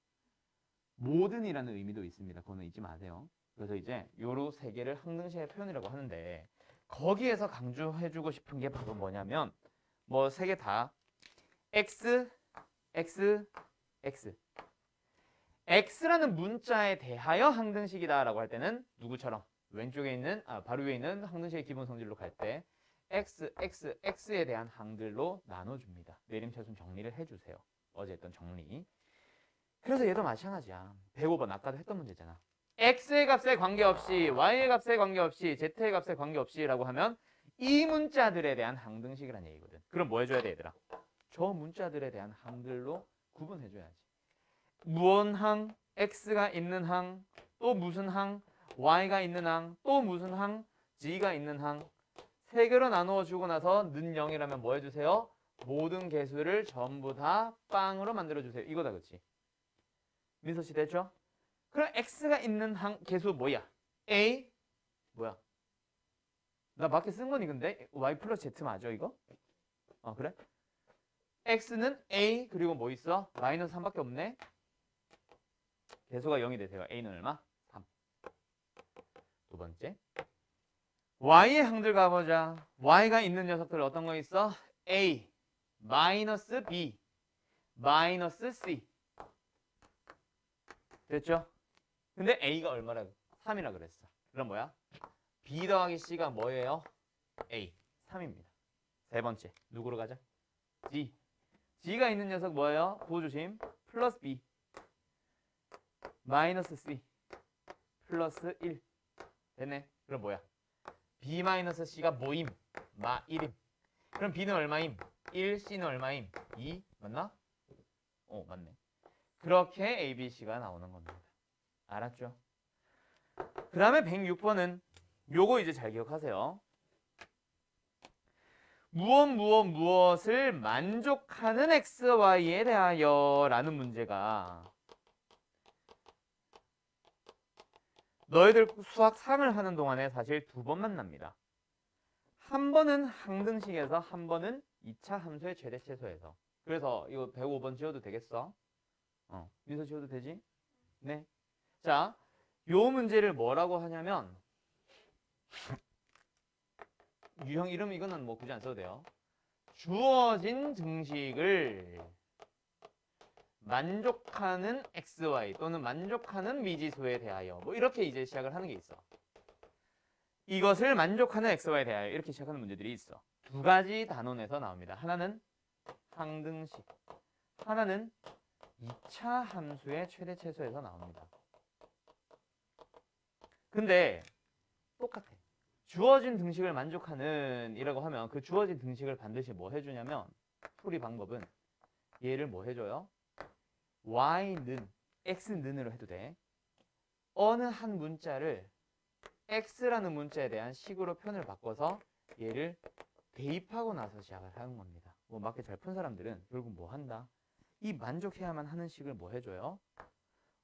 모든이라는 의미도 있습니다. 그거는 잊지 마세요. 그래서 이제 요로 세 개를 항등식의 표현이라고 하는데 거기에서 강조해주고 싶은 게 바로 뭐냐면 뭐 세 개 다 x, x, x. x라는 문자에 대하여 항등식이다라고 할 때는 누구처럼? 왼쪽에 있는, 바로 위에 있는 항등식의 기본 성질로 갈 때 x, x, x에 대한 항들로 나눠줍니다. 내림차순 정리를 해주세요. 어제 했던 정리. 그래서 얘도 마찬가지야. 105번 아까도 했던 문제잖아. x의 값에 관계없이, y의 값에 관계없이, z의 값에 관계없이 라고 하면 이 문자들에 대한 항등식이라는 얘기거든. 그럼 뭐 해줘야 돼, 얘들아? 저 문자들에 대한 항들로 구분해줘야지. 무언항, x가 있는 항, 또 무슨 항, y가 있는 항, 또 무슨 항, z가 있는 항. 세 개로 나누어 주고 나서 는 0이라면 뭐 해주세요? 모든 개수를 전부 다 빵으로 만들어주세요. 이거다, 그치? 민서씨 됐죠? 그럼 x가 있는 항 개수 뭐야? a 뭐야? 나 밖에 쓴 거니 근데? y 플러스 z 맞아 이거? 그래? x는 a 그리고 뭐 있어? 마이너스 3밖에 없네? 개수가 0이 되세요. a는 얼마? 3. 두 번째 y의 항들 가보자. y가 있는 녀석들 어떤 거 있어? a 마이너스 b 마이너스 c 됐죠? 근데 a가 얼마라고? 3이라 그랬어. 그럼 뭐야? b 더하기 c가 뭐예요? a 3입니다. 세 번째 누구로 가자? g g가 있는 녀석 뭐예요? 보조심 플러스 b 마이너스 c 플러스 1 됐네. 그럼 뭐야? b 마이너스 c가 뭐임? 마 1임. 그럼 b는 얼마임? 1, c는 얼마임? 2 맞나? 맞네. 그렇게 a, b, c가 나오는 겁니다. 알았죠? 그 다음에 106번은 요거 이제 잘 기억하세요. 무엇을 만족하는 x, y에 대하여 라는 문제가 너희들 수학 3을 하는 동안에 사실 두 번 만납니다. 한 번은 항등식에서 한 번은 2차 함수의 최대 최소에서. 그래서 이거 105번 지워도 되겠어? 민서 지워도 되지? 네. 자, 요 문제를 뭐라고 하냐면 유형 이름 이거는 뭐 굳이 안 써도 돼요. 주어진 등식을 만족하는 xy 또는 만족하는 미지수에 대하여 뭐 이렇게 이제 시작을 하는 게 있어. 이것을 만족하는 xy에 대하여 이렇게 시작하는 문제들이 있어. 두 가지 단원에서 나옵니다. 하나는 항등식, 하나는 2차 함수의 최대 최소에서 나옵니다. 근데 똑같아. 주어진 등식을 만족하는 이라고 하면 그 주어진 등식을 반드시 뭐 해주냐면 풀이 방법은 얘를 뭐 해줘요? y는 x는으로 해도 돼. 어느 한 문자를 x라는 문자에 대한 식으로 표현을 바꿔서 얘를 대입하고 나서 시작을 하는 겁니다. 뭐 맞게 잘 푼 사람들은 결국 뭐 한다? 이 만족해야만 하는 식을 뭐 해줘요?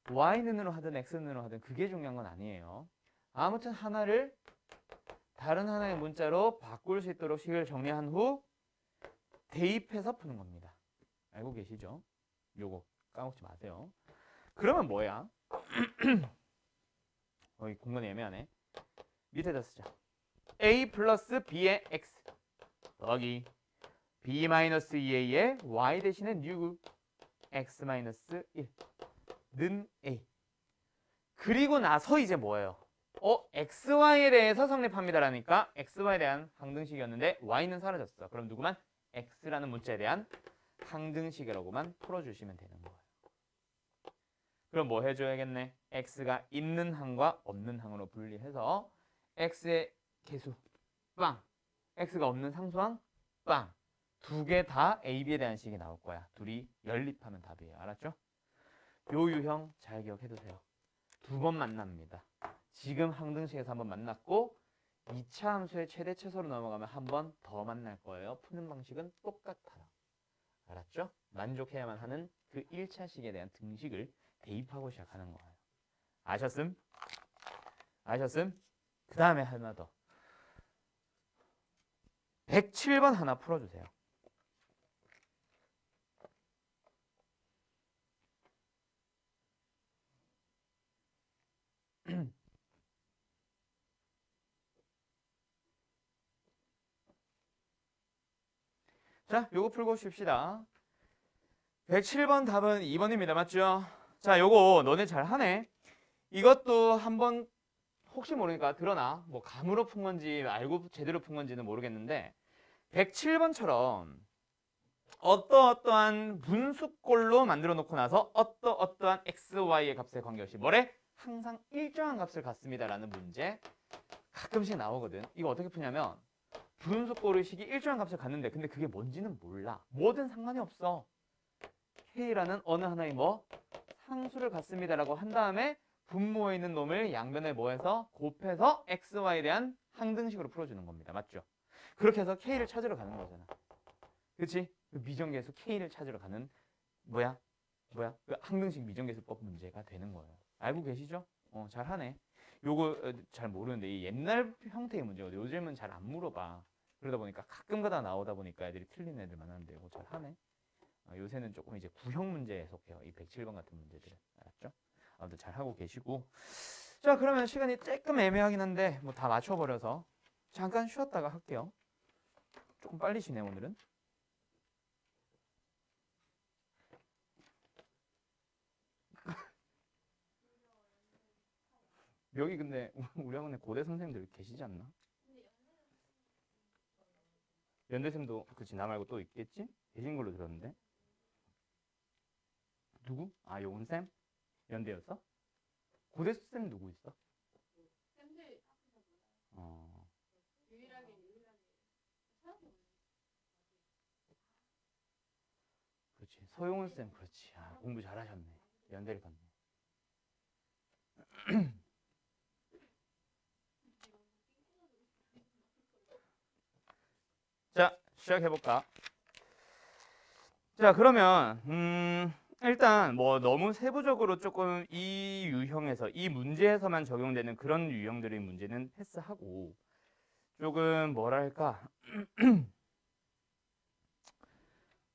y는으로 하든 x는으로 하든 그게 중요한 건 아니에요. 아무튼 하나를 다른 하나의 문자로 바꿀 수 있도록 식을 정리한 후 대입해서 푸는 겁니다. 알고 계시죠? 요거 까먹지 마세요. 그러면 뭐야? 이 공간이 애매하네. 밑에다 쓰자. a 플러스 b의 x 더하기 b 마이너스 2a의 y 대신에 new x 마이너스 1는 a. 그리고 나서 이제 뭐예요? xy에 대해서 성립합니다라니까 xy에 대한 항등식이었는데 y는 사라졌어. 그럼 누구만? x라는 문자에 대한 항등식이라고만 풀어주시면 되는 거예요. 그럼 뭐 해줘야겠네? x가 있는 항과 없는 항으로 분리해서 x의 개수 빵, x가 없는 상수항 빵. 두 개 다 a, b에 대한 식이 나올 거야. 둘이 연립하면 답이에요. 알았죠? 요 유형 잘 기억해두세요. 두 번 만납니다. 지금 항등식에서 한 번 만났고 2차 함수의 최대 최소로 넘어가면 한 번 더 만날 거예요. 푸는 방식은 똑같아요. 알았죠? 만족해야만 하는 그 1차식에 대한 등식을 대입하고 시작하는 거예요. 아셨음? 아셨음? 그 다음에 하나 더. 107번 하나 풀어주세요. 자, 요거 풀고 쉽시다. 107번 답은 2번입니다. 맞죠? 자, 요거 너네 잘 하네. 이것도 한번 혹시 모르니까 드러나. 뭐 감으로 푼 건지 알고 제대로 푼 건지는 모르겠는데 107번처럼 어떠어떠한 분수꼴로 만들어 놓고 나서 어떠어떠한 x, y의 값에 관계없이 뭐래? 항상 일정한 값을 갖습니다라는 문제 가끔씩 나오거든. 이거 어떻게 푸냐면 분수꼴의식이 일정한 값을 갖는데 근데 그게 뭔지는 몰라. 뭐든 상관이 없어. k라는 어느 하나의 뭐 상수를 갖습니다라고 한 다음에 분모에 있는 놈을 양변에 뭐해서 곱해서 x, y에 대한 항등식으로 풀어주는 겁니다. 맞죠? 그렇게 해서 k를 찾으러 가는 거잖아. 그치? 그 미정계수 k를 찾으러 가는 뭐야? 그 항등식 미정계수법 문제가 되는 거예요. 알고 계시죠? 잘하네. 요거 잘 모르는데 이 옛날 형태의 문제거든. 요즘은 잘 안 물어봐. 그러다 보니까 가끔가다 나오다 보니까 애들이 틀린 애들만 하는데 이거 잘하네. 요새는 조금 이제 구형 문제에 속해요. 이 107번 같은 문제들은. 알았죠? 아무튼 잘하고 계시고. 자, 그러면 시간이 조금 애매하긴 한데 뭐 다 맞춰버려서 잠깐 쉬었다가 할게요. 조금 빨리 쉬네 오늘은. 여기 근데 우리 학원에 고대 선생님들 계시지 않나? 연대생도 그치 나 말고 또 있겠지? 계신 걸로 들었는데. 누구? 아 요은쌤? 연대였어? 고대 쌤 누구 있어? 어. 그렇지. 서용훈 쌤 그렇지. 아, 공부 잘하셨네. 연대를 갔네. 자, 시작해볼까? 자, 그러면 일단 뭐 너무 세부적으로 조금 이 유형에서 이 문제에서만 적용되는 그런 유형들의 문제는 패스하고 조금 뭐랄까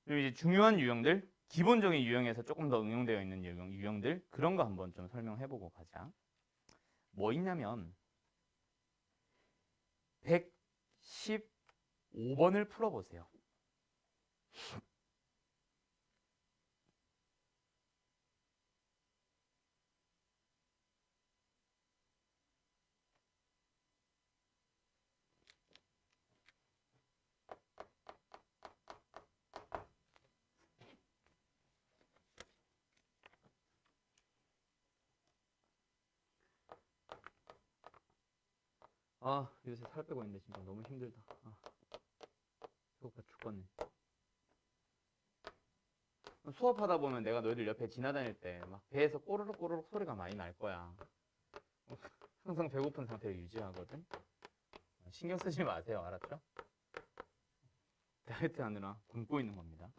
좀 이제 중요한 유형들, 기본적인 유형에서 조금 더 응용되어 있는 유형들 그런 거 한번 좀 설명해보고 가자. 뭐 있냐면 115번을 풀어보세요. '아, 요새 살 빼고 있는데 진짜 너무 힘들다. 배고파 죽겠네. 수업하다 보면 내가 너희들 옆에 지나다닐 때 막 배에서 꼬르륵 꼬르륵 소리가 많이 날 거야. 항상 배고픈 상태를 유지하거든. 신경 쓰지 마세요. 알았죠? 다이어트 하느라 굶고 있는 겁니다.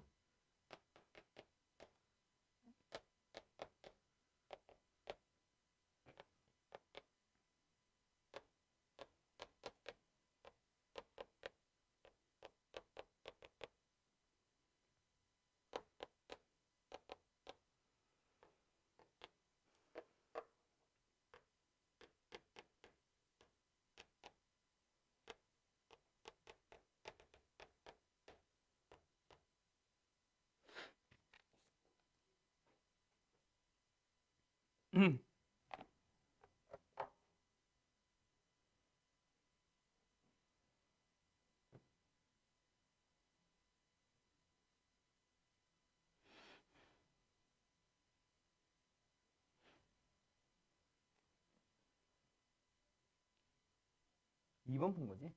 음. 2번 푼 거지?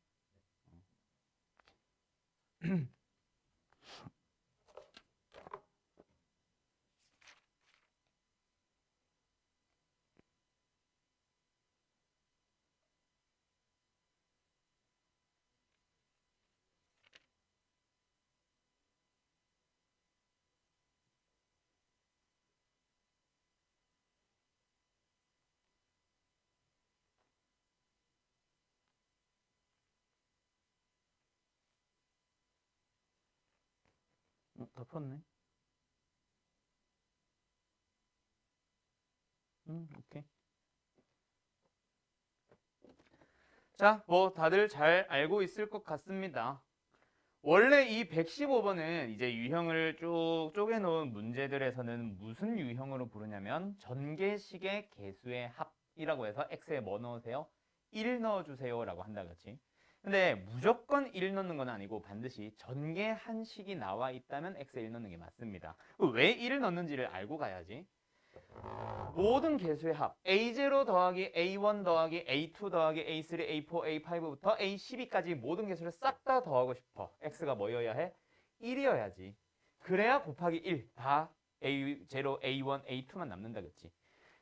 다 풀었네. 오케이. 자, 뭐 다들 잘 알고 있을 것 같습니다. 원래 이 115번은 이제 유형을 쭉 쪼개놓은 문제들에서는 무슨 유형으로 부르냐면 전개식의 개수의 합이라고 해서 x에 뭐 넣으세요? 1 넣어주세요 라고 한다 그렇지? 근데 무조건 1 넣는 건 아니고 반드시 전개 한 식이 나와 있다면 x에 1 넣는 게 맞습니다. 왜 1을 넣는지를 알고 가야지. 모든 개수의 합 A0 더하기 A1 더하기 A2 더하기 A3, A4, A5부터 A12까지 모든 개수를 싹 다 더하고 싶어. x가 뭐여야 해? 1이어야지. 그래야 곱하기 1 다 A0, A1, A2만 남는다 그치?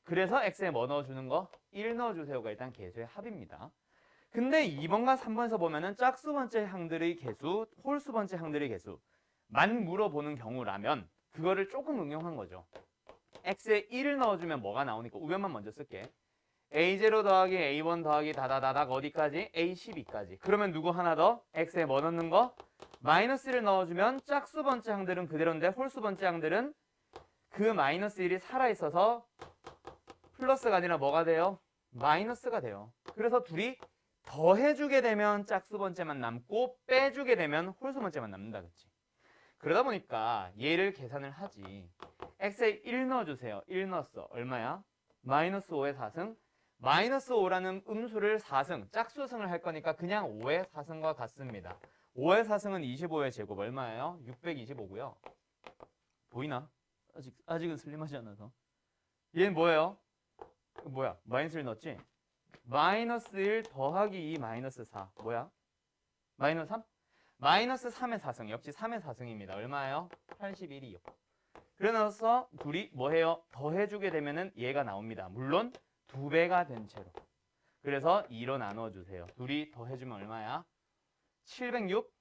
그래서 x에 뭐 넣어주는 거? 1 넣어주세요가 일단 개수의 합입니다. 근데 2번과 3번에서 보면은 짝수 번째 항들의 개수, 홀수 번째 항들의 개수만 물어보는 경우라면 그거를 조금 응용한 거죠. x에 1을 넣어주면 뭐가 나오니까 우변만 먼저 쓸게. A0 더하기 A1 더하기 다다다닥 어디까지? A12까지. 그러면 누구 하나 더? x에 뭐 넣는 거? 마이너스 1을 넣어주면 짝수 번째 항들은 그대로인데 홀수 번째 항들은 그 마이너스 1이 살아있어서 플러스가 아니라 뭐가 돼요? 마이너스가 돼요. 그래서 둘이 더해주게 되면 짝수 번째만 남고 빼주게 되면 홀수 번째만 남는다 그치? 그러다 보니까 얘를 계산을 하지. x에 1 넣어주세요. 1 넣었어. 얼마야? 마이너스 5의 4승. 마이너스 5라는 음수를 4승, 짝수승을 할 거니까 그냥 5의 4승과 같습니다. 5의 4승은 25의 제곱 얼마예요? 625고요. 보이나? 아직은 슬림하지 않아서. 얘는 뭐예요? 뭐야? 마이너스 1 넣었지? 마이너스 1 더하기 2 마이너스 4. 뭐야? 마이너스 3? 마이너스 3의 4승. 역시 3의 4승입니다. 얼마예요? 81이요. 그래서 둘이 뭐해요? 더해주게 되면은 얘가 나옵니다. 물론 2배가 된 채로. 그래서 2로 나눠주세요. 둘이 더해주면 얼마야? 706?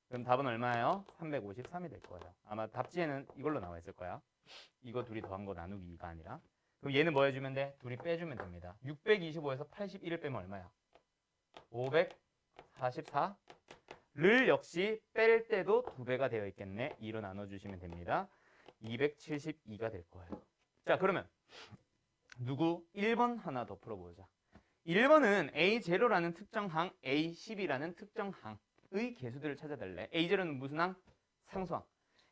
그럼 답은 얼마예요? 353이 될 거예요. 아마 답지에는 이걸로 나와 있을 거야. 이거 둘이 더한 거 나누기 2가 아니라. 그럼 얘는 뭐 해주면 돼? 둘이 빼주면 됩니다. 625에서 81을 빼면 얼마야? 544? 를 역시 뺄 때도 2배가 되어 있겠네. 2로 나눠주시면 됩니다. 272가 될 거예요. 자, 그러면 누구? 1번 하나 더 풀어보자. 1번은 A0라는 특정 항, A10이라는 특정 항의 개수들을 찾아달래. A0는 무슨 항? 상수항.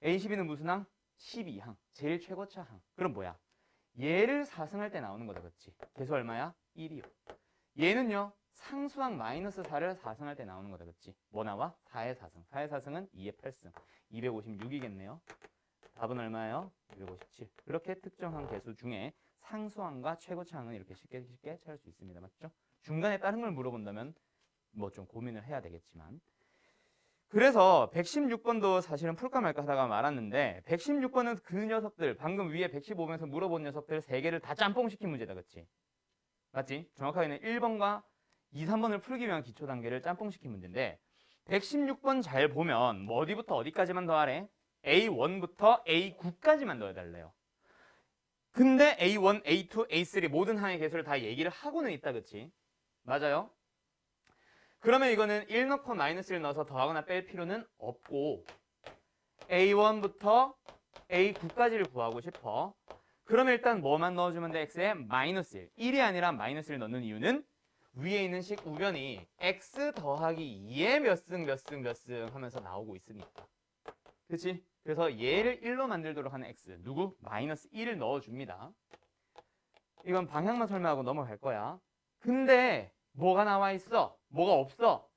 A12는 무슨 항? 12항. 제일 최고차 항. 그럼 뭐야? 얘를 4승할 때 나오는 거다. 그렇지? 개수 얼마야? 1이요. 얘는요. 상수항 마이너스 4를 4승할 때 나오는 거다. 그렇지? 뭐 나와? 4의 4승. 4의 4승은 2의 8승. 256이겠네요. 답은 얼마예요? 257. 이렇게 특정한 개수 중에 상수항과 최고차항은 이렇게 쉽게 찾을 수 있습니다. 맞죠? 중간에 다른 걸 물어본다면 뭐 좀 고민을 해야 되겠지만. 그래서 116번도 사실은 풀까 말까 하다가 말았는데 116번은 그 녀석들 방금 위에 115번에서 물어본 녀석들 3개를 다 짬뽕시킨 문제다. 그치? 맞지? 정확하게는 1번과 2, 3번을 풀기 위한 기초 단계를 짬뽕시킨 문제인데 116번 잘 보면 뭐 어디부터 어디까지만 더하래? A1부터 A9까지만 넣어달래요. 근데 A1, A2, A3 모든 항의 개수를 다 얘기를 하고는 있다. 그치? 맞아요? 그러면 이거는 1 넣고 마이너스 1 넣어서 더하거나 뺄 필요는 없고 A1부터 A9까지를 구하고 싶어. 그러면 일단 뭐만 넣어주면 돼? X에 마이너스 1. 1이 아니라 마이너스 1 넣는 이유는 위에 있는 식 우변이 X 더하기 2의 몇 승 몇 승 몇 승 하면서 나오고 있으니까. 그치? 그래서 얘를 1로 만들도록 하는 X. 누구? 마이너스 1을 넣어줍니다. 이건 방향만 설명하고 넘어갈 거야. 근데 뭐가 나와 있어? 뭐가 없어?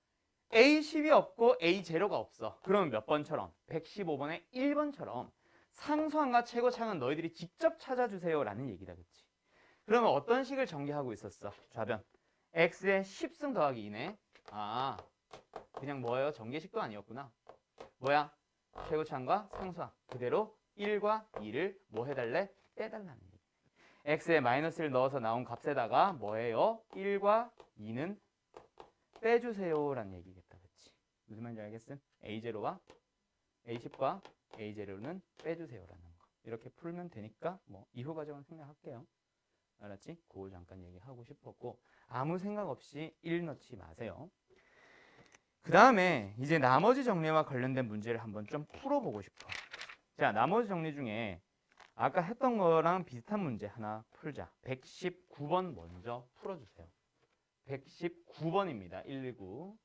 A10이 없고 A0가 없어. 그러면 몇 번처럼? 115번의 1번처럼 상수항과 최고차항은 너희들이 직접 찾아주세요 라는 얘기다. 그치? 그러면 어떤 식을 전개하고 있었어? 좌변. X에 10승 더하기 2네. 아, 그냥 뭐예요? 전개식도 아니었구나. 뭐야? 최고차항과 상수항. 그대로 1과 2를 뭐 해달래? 빼달라는 얘기. x에 마이너스 1 넣어서 나온 값에다가 뭐예요? 1과 2는 빼주세요 라는 얘기겠다. 그치? 무슨 말인지 알겠음? A0와 A10과 A0는 빼주세요 라는 거. 이렇게 풀면 되니까 뭐 이후 과정은 생략할게요. 알았지? 그거 잠깐 얘기하고 싶었고 아무 생각 없이 1 넣지 마세요. 그 다음에 이제 나머지 정리와 관련된 문제를 한번 좀 풀어보고 싶어. 자, 나머지 정리 중에 아까 했던 거랑 비슷한 문제 하나 풀자. 119번 먼저 풀어주세요. 119번입니다. 119.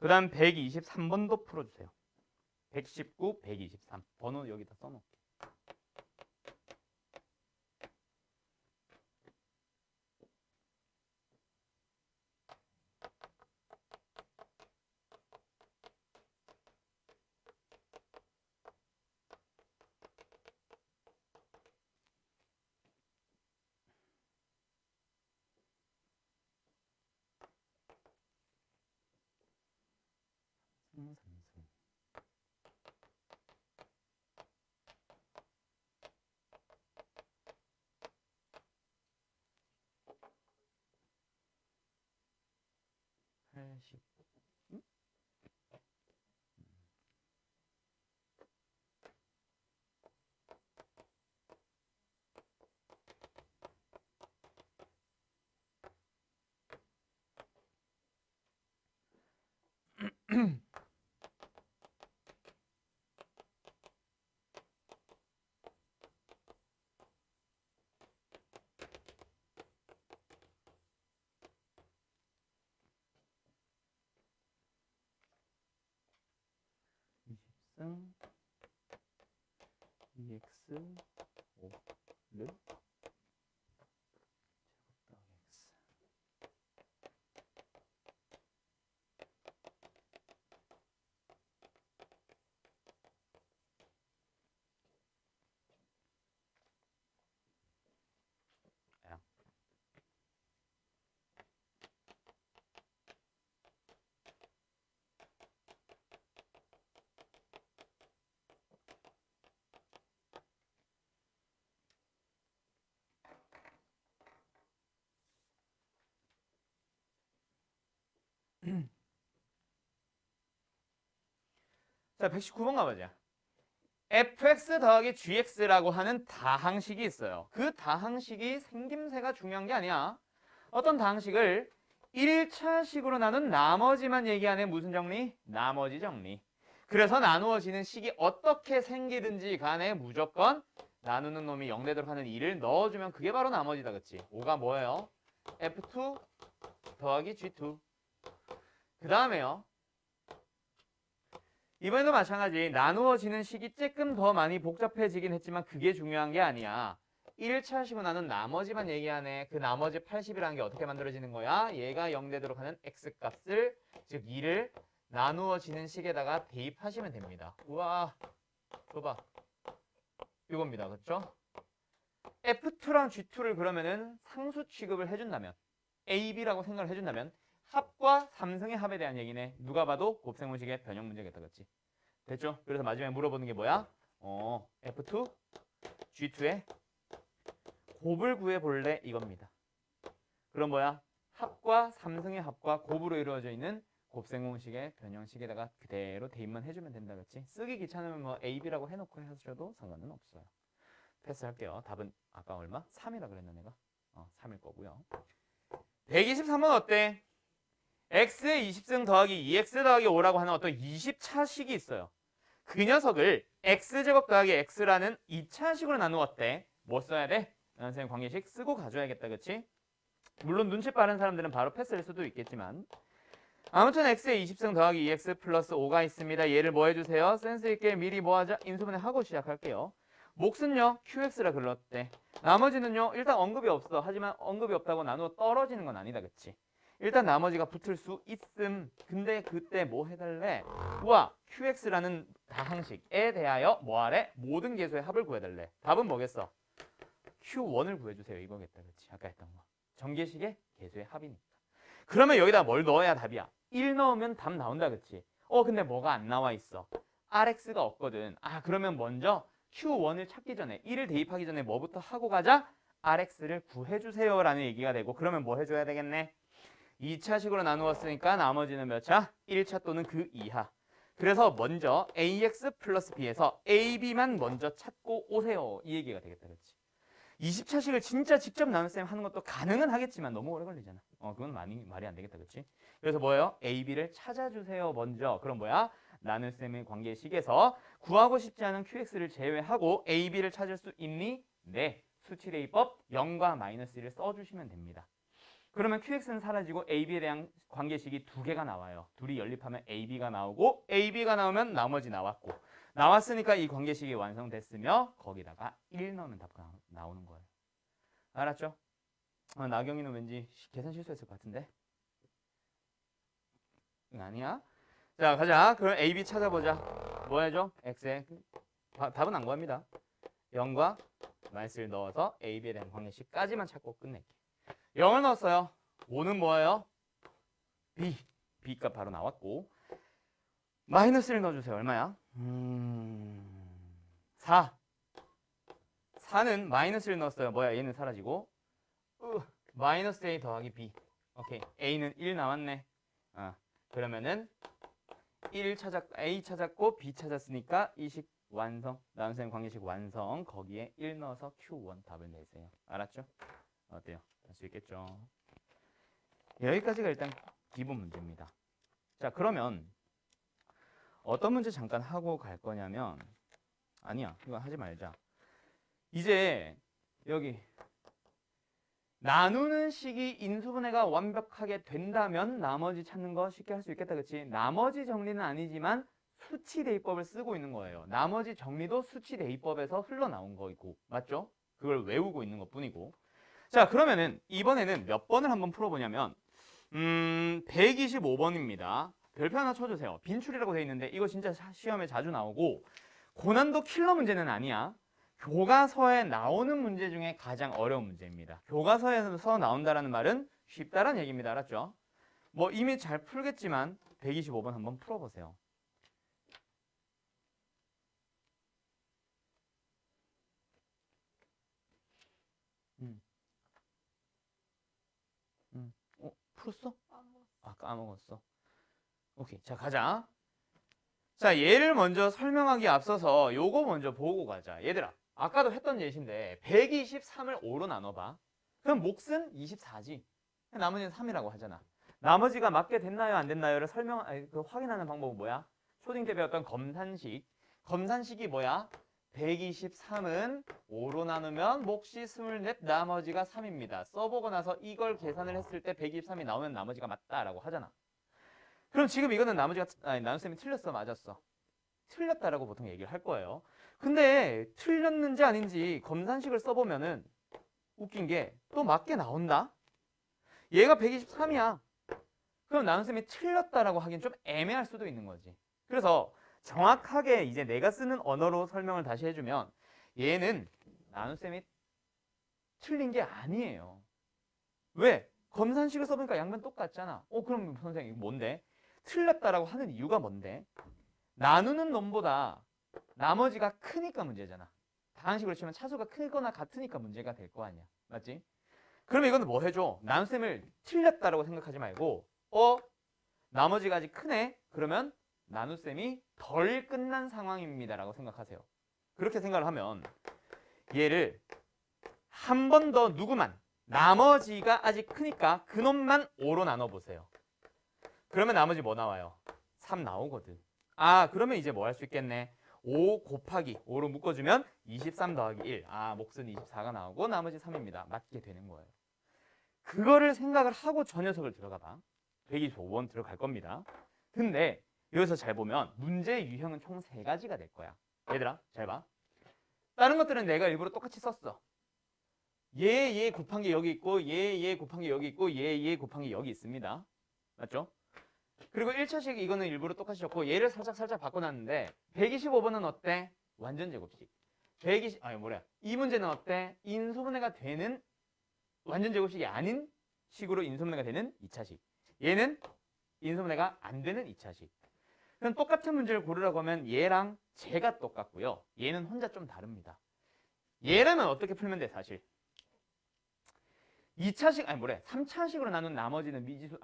그 다음 123번도 풀어주세요. 119, 123. 번호 여기다 써놓을게. 삼승. 80. 응? 20승 2x 5를 x. 자, 119번 가보자. fx 더하기 gx라고 하는 다항식이 있어요. 그 다항식이 생김새가 중요한 게 아니야. 어떤 다항식을 1차식으로 나눈 나머지만 얘기하는 무슨 정리? 나머지 정리. 그래서 나누어지는 식이 어떻게 생기든지 간에 무조건 나누는 놈이 0되도록 하는 2를 넣어주면 그게 바로 나머지다. 그치? 5가 뭐예요? f2 더하기 g2. 그 다음에요. 이번에도 마찬가지 나누어지는 식이 조금 더 많이 복잡해지긴 했지만 그게 중요한 게 아니야. 1차식으로 나눈 나머지만 얘기하네. 그 나머지 80이라는 게 어떻게 만들어지는 거야? 얘가 0되도록 하는 x값을 즉 2를 나누어지는 식에다가 대입하시면 됩니다. 우와 줘봐. 이겁니다. 그렇죠? F2랑 G2를 그러면은 상수 취급을 해준다면 A, B라고 생각을 해준다면 합과 삼성의 합에 대한 얘기네. 누가 봐도 곱셈공식의 변형 문제겠다. 그렇지? 됐죠? 그래서 마지막에 물어보는 게 뭐야? F2, G2의 곱을 구해볼래? 이겁니다. 그럼 뭐야? 합과 삼성의 합과 곱으로 이루어져 있는 곱셈공식의 변형식에다가 그대로 대입만 해주면 된다. 그렇지? 쓰기 귀찮으면 뭐 A, B라고 해놓고 하셔도 상관은 없어요. 패스할게요. 답은 아까 얼마? 3이라 그랬나 내가? 3일 거고요. 123번 어때? x의 20승 더하기 2x 더하기 5라고 하는 어떤 20차식이 있어요. 그 녀석을 x제곱 더하기 x라는 2차식으로 나누었대. 뭐 써야 돼? 선생님 관계식 쓰고 가져야겠다. 그치? 물론 눈치 빠른 사람들은 바로 패스할 수도 있겠지만 아무튼 x의 20승 더하기 2x 플러스 5가 있습니다. 얘를 뭐 해주세요? 센스 있게 미리 뭐 하자? 인수분해 하고 시작할게요. 몫은요 qx라 글렀대. 나머지는요 일단 언급이 없어. 하지만 언급이 없다고 나누어 떨어지는 건 아니다. 그치? 일단 나머지가 붙을 수 있음. 근데 그때 뭐 해달래? 우와 qx라는 다항식에 대하여 뭐하래? 모든 계수의 합을 구해달래. 답은 뭐겠어? q1을 구해주세요. 이거겠다. 그치? 아까 했던 거. 전개식의 계수의 합이니까. 그러면 여기다 뭘 넣어야 답이야? 1 넣으면 답 나온다. 그치? 근데 뭐가 안 나와 있어? rx가 없거든. 그러면 먼저 q1을 찾기 전에 1을 대입하기 전에 뭐부터 하고 가자? rx를 구해주세요 라는 얘기가 되고 그러면 뭐 해줘야 되겠네? 2차식으로 나누었으니까 나머지는 몇 차? 1차 또는 그 이하. 그래서 먼저 ax 플러스 b에서 ab만 먼저 찾고 오세요. 이 얘기가 되겠다. 그렇지? 20차식을 진짜 직접 나눗셈 하는 것도 가능은 하겠지만 너무 오래 걸리잖아. 그건 말이 안 되겠다. 그렇지? 그래서 뭐예요? ab를 찾아주세요. 먼저. 그럼 뭐야? 나눗셈의 관계식에서 구하고 싶지 않은 qx를 제외하고 ab를 찾을 수 있니? 네. 수치대입법 0과 마이너스 1을 써주시면 됩니다. 그러면 QX는 사라지고 AB에 대한 관계식이 두 개가 나와요. 둘이 연립하면 AB가 나오고 AB가 나오면 나머지 나왔고 나왔으니까 이 관계식이 완성됐으며 거기다가 1 넣으면 답가 나오는 거예요. 알았죠? 나경이는 왠지 계산 실수했을 것 같은데? 아니야? 자, 가자. 그럼 AB 찾아보자. 뭐 해줘? X에 답은 안 구합니다. 0과 마이너스를 넣어서 AB에 대한 관계식까지만 찾고 끝낼게. 0을 넣었어요. 5는 뭐예요? B. B값 바로 나왔고 마이너스를 넣어주세요. 얼마야? 4. 4는 마이너스를 넣었어요. 뭐야? 얘는 사라지고 마이너스 A 더하기 B. 오케이. A는 1 나왔네. 그러면은 1 찾았고 A 찾았고 B 찾았으니까 이 식 완성. 나눗셈 관계식 완성. 거기에 1 넣어서 Q1 답을 내세요. 알았죠? 어때요? 할 수 있겠죠? 여기까지가 일단 기본 문제입니다. 자, 그러면 어떤 문제 잠깐 하고 갈 거냐면 아니야. 이거 하지 말자. 이제 여기 나누는 식이 인수분해가 완벽하게 된다면 나머지 찾는 거 쉽게 할 수 있겠다. 그치? 나머지 정리는 아니지만 수치 대입법을 쓰고 있는 거예요. 나머지 정리도 수치 대입법에서 흘러나온 거이고 맞죠? 그걸 외우고 있는 것 뿐이고. 자, 그러면은 이번에는 몇 번을 한번 풀어보냐면 125번입니다. 별표 하나 쳐주세요. 빈출이라고 돼 있는데 이거 진짜 시험에 자주 나오고 고난도 킬러 문제는 아니야. 교과서에 나오는 문제 중에 가장 어려운 문제입니다. 교과서에서 나온다라는 말은 쉽다라는 얘기입니다. 알았죠? 뭐 이미 잘 풀겠지만 125번 한번 풀어보세요. 풀었어? 까먹었어. 오케이. 자, 가자. 자, 얘를 먼저 설명하기 앞서서 요거 먼저 보고 가자. 얘들아, 아까도 했던 예시인데 123을 5로 나눠봐. 그럼 몫은 24지. 나머지는 3이라고 하잖아. 나머지가 맞게 됐나요 안 됐나요를 확인하는 방법은 뭐야? 초딩 때 배웠던 검산식. 검산식이 뭐야? 123은 5로 나누면 몫이 24, 나머지가 3입니다. 써보고 나서 이걸 계산을 했을 때 123이 나오면 나머지가 맞다라고 하잖아. 그럼 지금 이거는 나눗셈이 틀렸어, 맞았어? 틀렸다라고 보통 얘기를 할 거예요. 근데 틀렸는지 아닌지 검산식을 써보면은 웃긴 게 또 맞게 나온다? 얘가 123이야. 그럼 나눗셈이 틀렸다라고 하긴 좀 애매할 수도 있는 거지. 그래서 정확하게 이제 내가 쓰는 언어로 설명을 다시 해주면 얘는 나눗셈이 틀린 게 아니에요. 왜? 검산식을 써보니까 양변 똑같잖아. 그럼 선생님 뭔데? 틀렸다라고 하는 이유가 뭔데? 나누는 놈보다 나머지가 크니까 문제잖아. 다항식으로 치면 차수가 크거나 같으니까 문제가 될 거 아니야. 맞지? 그러면 이거는 뭐 해줘? 나눗셈을 틀렸다라고 생각하지 말고 나머지가 아직 크네? 그러면 나눗셈이 덜 끝난 상황입니다 라고 생각하세요. 그렇게 생각을 하면 얘를 한 번 더 누구만 나머지가 아직 크니까 그놈만 5로 나눠보세요. 그러면 나머지 뭐 나와요? 3 나오거든. 그러면 이제 뭐 할 수 있겠네? 5 곱하기 5로 묶어주면 23 더하기 1. 몫은 24가 나오고 나머지 3입니다. 맞게 되는 거예요. 그거를 생각을 하고 저 녀석을 들어가 봐. 125번 들어갈 겁니다. 근데 여기서 잘 보면 문제의 유형은 총 3가지가 될 거야. 얘들아 잘 봐. 다른 것들은 내가 일부러 똑같이 썼어. 얘 곱한 게 여기 있고 얘 곱한 게 여기 있고 얘 곱한 게 여기 있습니다. 맞죠? 그리고 1차식 이거는 일부러 똑같이 썼고 얘를 살짝 바꿔놨는데 125번은 어때? 완전 제곱식. 이 문제는 어때? 인수분해가 되는 완전 제곱식이 아닌 식으로 인수분해가 되는 2차식. 얘는 인수분해가 안 되는 2차식. 그럼 똑같은 문제를 고르라고 하면 얘랑 쟤가 똑같고요. 얘는 혼자 좀 다릅니다. 얘라면 어떻게 풀면 돼 사실? 2차식 3차식으로 나눈 나머지는 미지수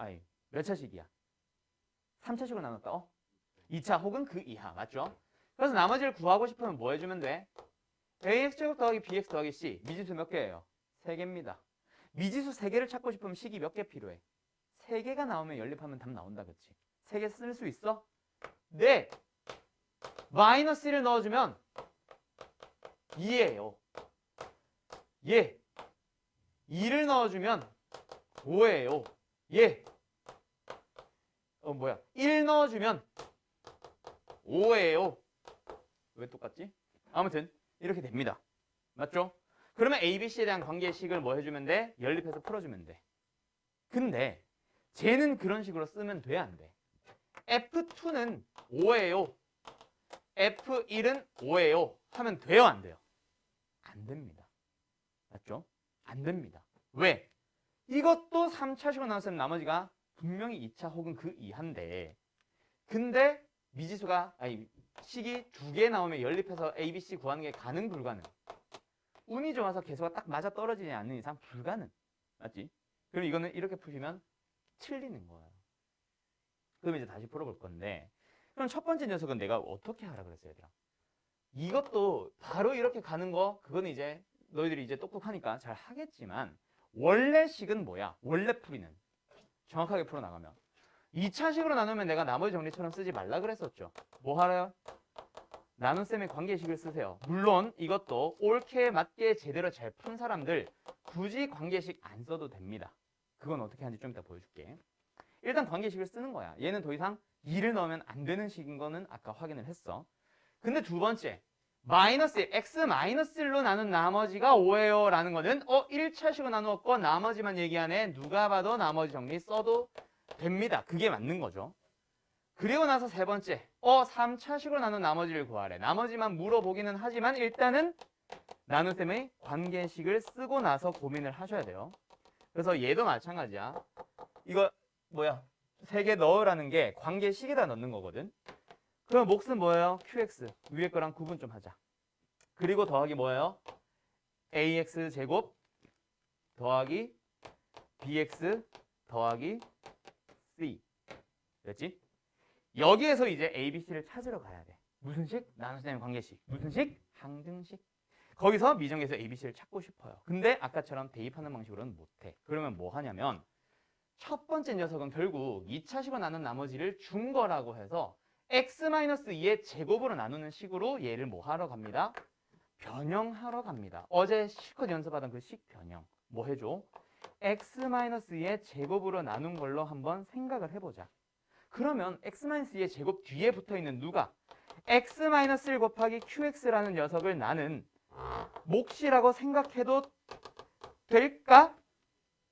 몇 차식이야? 3차식으로 나눴다. 2차 혹은 그 이하 맞죠? 그래서 나머지를 구하고 싶으면 뭐 해주면 돼? ax제곱 더하기 bx 더하기 c 미지수 몇 개예요? 3개입니다. 미지수 3개를 찾고 싶으면 식이 몇 개 필요해? 3개가 나오면 연립하면 답 나온다. 그치? 3개 쓸 수 있어? 네! 마이너스 1을 넣어주면 2예요. 2를 넣어주면 5예요. 예. 1 넣어주면 5예요. 왜 똑같지? 아무튼 이렇게 됩니다. 맞죠? 그러면 ABC에 대한 관계식을 뭐 해주면 돼? 연립해서 풀어주면 돼. 근데 쟤는 그런 식으로 쓰면 돼, 안 돼? F2는 5예요. F1은 5예요. 하면 돼요, 안 돼요? 안 됩니다. 맞죠? 안 됩니다. 왜? 이것도 3차식으로 나왔으면 나머지가 분명히 2차 혹은 그 이하인데 근데 미지수가 식이 2개 나오면 연립해서 ABC 구하는 게 가능 불가능? 운이 좋아서 개수가 딱 맞아 떨어지지 않는 이상 불가능. 맞지? 그럼 이거는 이렇게 푸시면 틀리는 거예요. 그럼 이제 다시 풀어볼 건데 그럼 첫 번째 녀석은 내가 어떻게 하라 그랬어요, 얘들아? 이것도 바로 이렇게 가는 거 그거는 이제 너희들이 이제 똑똑하니까 잘 하겠지만 원래 식은 뭐야? 원래 풀이는 정확하게 풀어나가면 2차식으로 나누면 내가 나머지 정리처럼 쓰지 말라 그랬었죠. 뭐 하래요? 나눗셈의 관계식을 쓰세요. 물론 이것도 옳게 맞게 제대로 잘 푼 사람들 굳이 관계식 안 써도 됩니다. 그건 어떻게 하는지 좀 이따 보여줄게. 일단 관계식을 쓰는 거야. 얘는 더 이상 2를 넣으면 안 되는 식인 거는 아까 확인을 했어. 근데 두 번째 마이너스 1, x 마이너스 1로 나눈 나머지가 5예요 라는 거는 1차식으로 나누었고 나머지만 얘기하네. 누가 봐도 나머지 정리 써도 됩니다. 그게 맞는 거죠. 그리고 나서 세 번째 3차식으로 나눈 나머지를 구하래. 나머지만 물어보기는 하지만 일단은 나눗셈의 관계식을 쓰고 나서 고민을 하셔야 돼요. 그래서 얘도 마찬가지야. 이거 세 개 넣으라는 게 관계식에다 넣는 거거든. 그럼 몫은 뭐예요? QX. 위에 거랑 구분 좀 하자. 그리고 더하기 뭐예요? AX 제곱 더하기 BX 더하기 C. 됐지? 여기에서 이제 ABC를 찾으러 가야 돼. 무슨 식? 나눗셈 관계식. 무슨 식? 항등식. 거기서 미정에서 ABC를 찾고 싶어요. 근데 아까처럼 대입하는 방식으로는 못해. 그러면 뭐 하냐면 첫 번째 녀석은 결국 2차식으로 나눈 나머지를 준 거라고 해서 x-2의 제곱으로 나누는 식으로 얘를 뭐 하러 갑니다? 변형하러 갑니다. 어제 실컷 연습하던 그 식 변형. 뭐 해줘? x-2의 제곱으로 나눈 걸로 한번 생각을 해보자. 그러면 x-2의 제곱 뒤에 붙어있는 누가? x-1 곱하기 qx라는 녀석을 나는 몫이라고 생각해도 될까?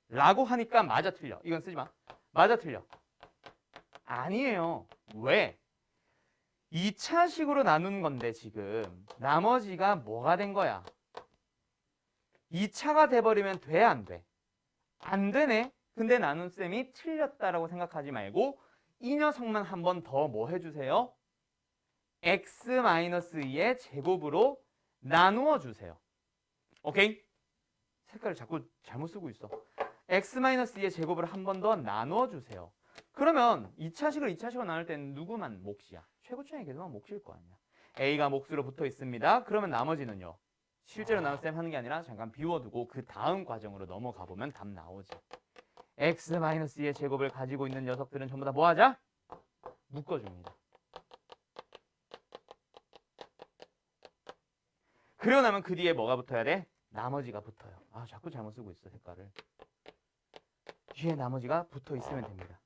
라고 하니까 맞아 틀려. 이건 쓰지 마. 맞아 틀려. 아니에요. 왜? 2차식으로 나눈 건데 지금 나머지가 뭐가 된 거야? 2차가 돼버리면 돼, 안 돼? 안 되네. 근데 나눗셈이 틀렸다라고 생각하지 말고 이 녀석만 한 번 더 뭐 해주세요? x-2의 제곱으로 나누어 주세요. 오케이? 색깔을 자꾸 잘못 쓰고 있어. x-2의 제곱을 한 번 더 나누어 주세요. 그러면 2차식으로 나눌 때는 누구만 몫이야? 최고점의 개수만 몫일 거 아니야. A가 몫으로 붙어 있습니다. 그러면 나머지는요. 실제로 나눗셈 하는 게 아니라 잠깐 비워두고 그 다음 과정으로 넘어가 보면 답 나오지. x-2의 제곱을 가지고 있는 녀석들은 전부 다 뭐 하자? 묶어줍니다. 그러고 나면 그 뒤에 뭐가 붙어야 돼? 나머지가 붙어요. 아, 자꾸 잘못 쓰고 있어, 색깔을. 뒤에 나머지가 붙어 있으면 됩니다.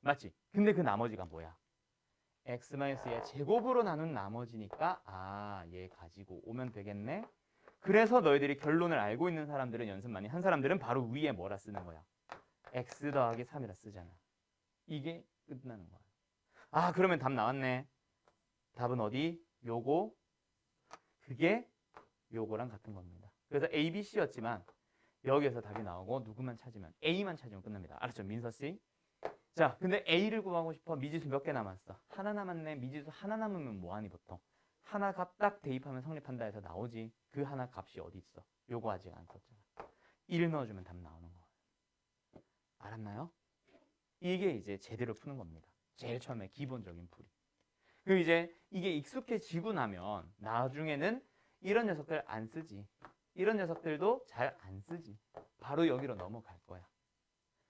맞지? 근데 그 나머지가 뭐야? x-의 제곱으로 나눈 나머지니까 얘 가지고 오면 되겠네? 그래서 너희들이 결론을 알고 있는 사람들은 연습 많이 한 사람들은 바로 위에 뭐라 쓰는 거야? x 더하기 3이라 쓰잖아. 이게 끝나는 거야. 그러면 답 나왔네. 답은 어디? 요거. 그게 요거랑 같은 겁니다. 그래서 A, B, C였지만 여기에서 답이 나오고 누구만 찾으면 A만 찾으면 끝납니다. 알았죠? 민서 씨. 자, 근데 A를 구하고 싶어. 미지수 몇 개 남았어? 하나 남았네. 미지수 하나 남으면 뭐하니 보통? 하나 값 딱 대입하면 성립한다 해서 나오지. 그 하나 값이 어디 있어? 요거 아직 안 썼잖아. 1 넣어주면 답 나오는 거예요. 알았나요? 이게 이제 제대로 푸는 겁니다. 제일 처음에 기본적인 풀이. 그리고 이제 이게 익숙해지고 나면 나중에는 이런 녀석들 안 쓰지. 이런 녀석들도 잘 안 쓰지. 바로 여기로 넘어갈 거야.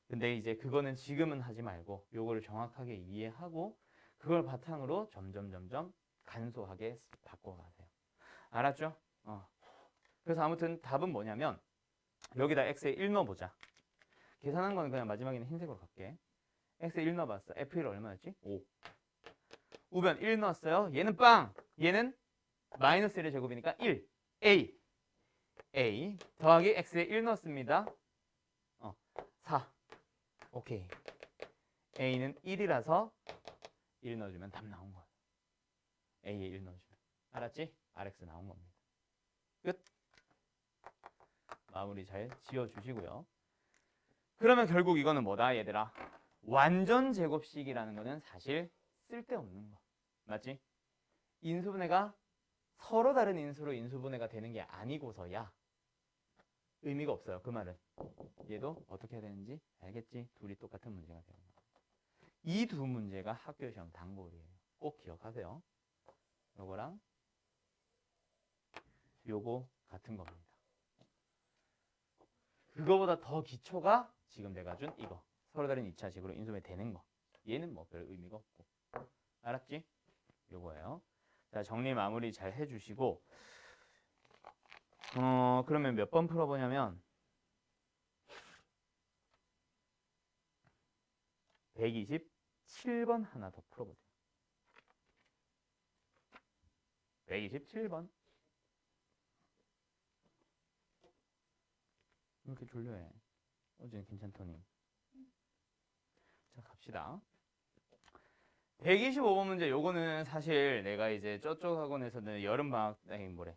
근데 이제 그거는 지금은 하지 말고 요거를 정확하게 이해하고 그걸 바탕으로 점점 간소하게 바꿔가세요. 알았죠? 그래서 아무튼 답은 뭐냐면 여기다 x에 1 넣어보자. 계산한 거는 그냥 마지막에는 흰색으로 갈게. x에 1 넣어봤어. f1 얼마였지? 5. 우변 1 넣었어요. 얘는 빵! 얘는 마이너스 1의 제곱이니까 1. a 더하기 x에 1 넣었습니다. 4. 오케이. a는 1이라서 1 넣어주면 답 나온 거야. a에 1 넣어주면. 알았지? rx 나온 겁니다. 끝. 마무리 잘 지어주시고요. 그러면 결국 이거는 뭐다 얘들아? 완전 제곱식이라는 거는 사실 쓸데없는 거. 맞지? 인수분해가 서로 다른 인수로 인수분해가 되는 게 아니고서야 의미가 없어요. 그 말은. 얘도 어떻게 해야 되는지 알겠지? 둘이 똑같은 문제가 되는 거야. 이 두 문제가 학교 시험 단골이에요. 꼭 기억하세요. 요거랑 요거 같은 겁니다. 그거보다 더 기초가 지금 내가 준 이거. 서로 다른 2차식으로 인수분해 되는 거. 얘는 뭐 별 의미가 없고. 알았지? 요거예요. 자, 정리 마무리 잘 해주시고 그러면 몇 번 풀어보냐면 127번 하나 더 풀어보자. 127번. 왜 이렇게 졸려해? 어제는 괜찮더니. 자, 갑시다. 125번 문제. 요거는 사실 내가 이제 저쪽 학원에서는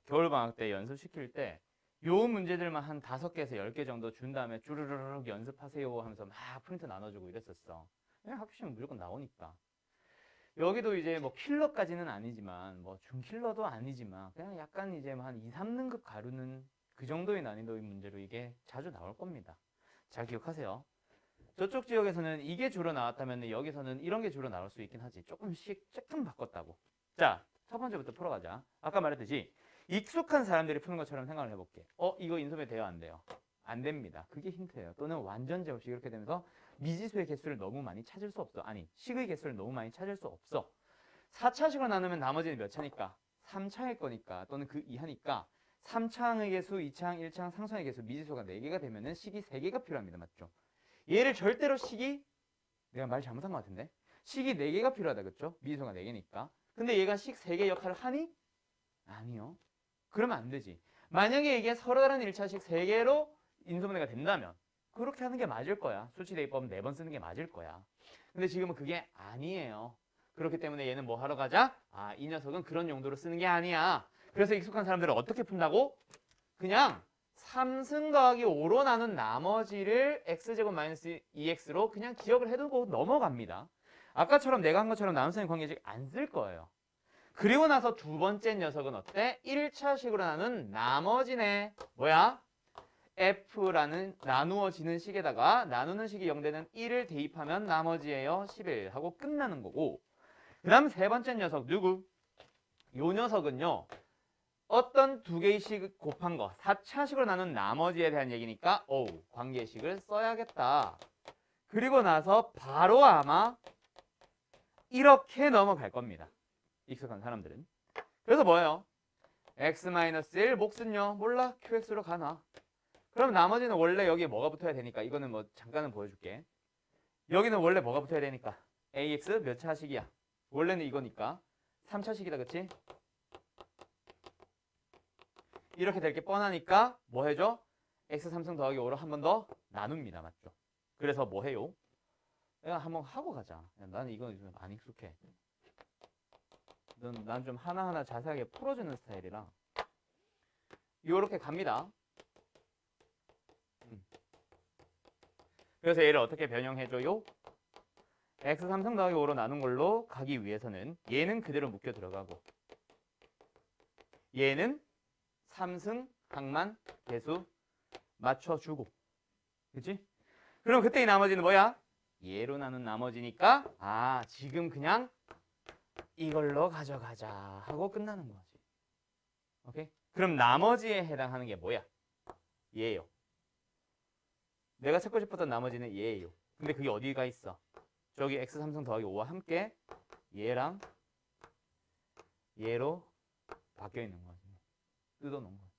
겨울방학 때 연습시킬 때 요 문제들만 한 5개에서 10개 정도 준 다음에 쭈르르륵 연습하세요 하면서 막 프린트 나눠주고 이랬었어. 학교 시험 무조건 나오니까. 여기도 이제 뭐 킬러까지는 아니지만 뭐 중킬러도 아니지만 그냥 약간 이제 한 2, 3등급 가루는 그 정도의 난이도의 문제로 이게 자주 나올 겁니다. 잘 기억하세요. 저쪽 지역에서는 이게 주로 나왔다면 여기서는 이런 게 주로 나올 수 있긴 하지. 조금 바꿨다고. 자, 첫 번째부터 풀어가자. 아까 말했듯이 익숙한 사람들이 푸는 것처럼 생각을 해볼게. 이거 인수분해 돼요? 안 돼요? 안 됩니다. 그게 힌트예요. 또는 완전 제곱식 이렇게 되면서 미지수의 개수를 너무 많이 찾을 수 없어. 아니, 식의 개수를 너무 많이 찾을 수 없어. 4차식으로 나누면 나머지는 몇 차니까? 3차일 거니까 또는 그 이하니까 3차항의 개수, 2차항, 1차항, 상수항의 개수, 미지수가 4개가 되면은 식이 3개가 필요합니다. 맞죠? 얘를 절대로 식이 내가 말 잘못한 것 같은데? 식이 4개가 필요하다. 그쵸? 미지수가 4개니까. 근데 얘가 식 3개 역할을 하니? 아니요. 그러면 안 되지. 만약에 이게 서로 다른 1차식 3개로 인수분해가 된다면 그렇게 하는 게 맞을 거야. 수치대입법 4번 쓰는 게 맞을 거야. 근데 지금은 그게 아니에요. 그렇기 때문에 얘는 뭐 하러 가자? 이 녀석은 그런 용도로 쓰는 게 아니야. 그래서 익숙한 사람들은 어떻게 푼다고? 그냥 3승 더하기 5로 나눈 나머지를 x제곱 마이너스 2x로 그냥 기억을 해두고 넘어갑니다. 아까처럼 내가 한 것처럼 나눗셈 관계식 안 쓸 거예요. 그리고 나서 두 번째 녀석은 어때? 1차식으로 나눈 나머지네. 뭐야? f라는 나누어지는 식에다가 나누는 식이 0되는 1을 대입하면 나머지예요. 11 하고 끝나는 거고. 그 다음 세 번째 녀석 누구? 요 녀석은요. 어떤 두 개의 식 곱한 거 4차식으로 나눈 나머지에 대한 얘기니까 관계식을 써야겠다. 그리고 나서 바로 아마 이렇게 넘어갈 겁니다. 익숙한 사람들은. 그래서 뭐예요? x-1 몫은요. 몰라. qx로 가나. 그럼 나머지는 원래 여기에 뭐가 붙어야 되니까 이거는 뭐 잠깐은 보여줄게. 여기는 원래 뭐가 붙어야 되니까 ax 몇 차식이야? 원래는 이거니까 3차식이다. 그치? 이렇게 될 게 뻔하니까 뭐 해줘? x 3승 더하기 5로 한 번 더 나눕니다. 맞죠? 그래서 뭐 해요? 내가 한번 하고 가자. 나는 이거 좀 안 익숙해. 난 좀 하나하나 자세하게 풀어주는 스타일이라 요렇게 갑니다. 그래서 얘를 어떻게 변형해줘요? x 3승 더하기 5로 나눈 걸로 가기 위해서는 얘는 그대로 묶여 들어가고 얘는 3승 항만 개수 맞춰주고 그치? 그럼 그때 이 나머지는 뭐야? 얘로 나눈 나머지니까 지금 그냥 이걸로 가져가자 하고 끝나는 거지. 오케이? 그럼 나머지에 해당하는 게 뭐야? 얘예요. 내가 찾고 싶었던 나머지는 얘예요. 근데 그게 어디가 있어? 저기 x 3승 더하기 5와 함께 얘랑 얘로 바뀌어 있는 거지. 뜯어놓은 거지.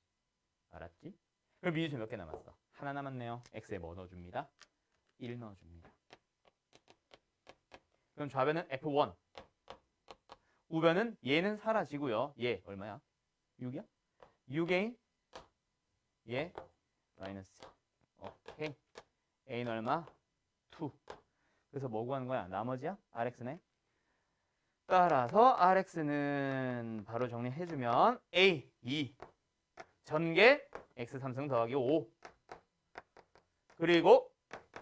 알았지? 그럼 미지수 몇 개 남았어? 하나 남았네요. x에 뭐 넣어줍니다? 1 넣어줍니다. 그럼 좌변은 F1. 우변은 얘는 사라지고요. 얘 얼마야? 6이야? 6A 얘 마이너스. 오케이. A는 얼마? 2. 그래서 뭐 구하는 거야? 나머지야? RX네. 따라서 RX는 바로 정리해주면 A 2 전개 X 3승 더하기 5 그리고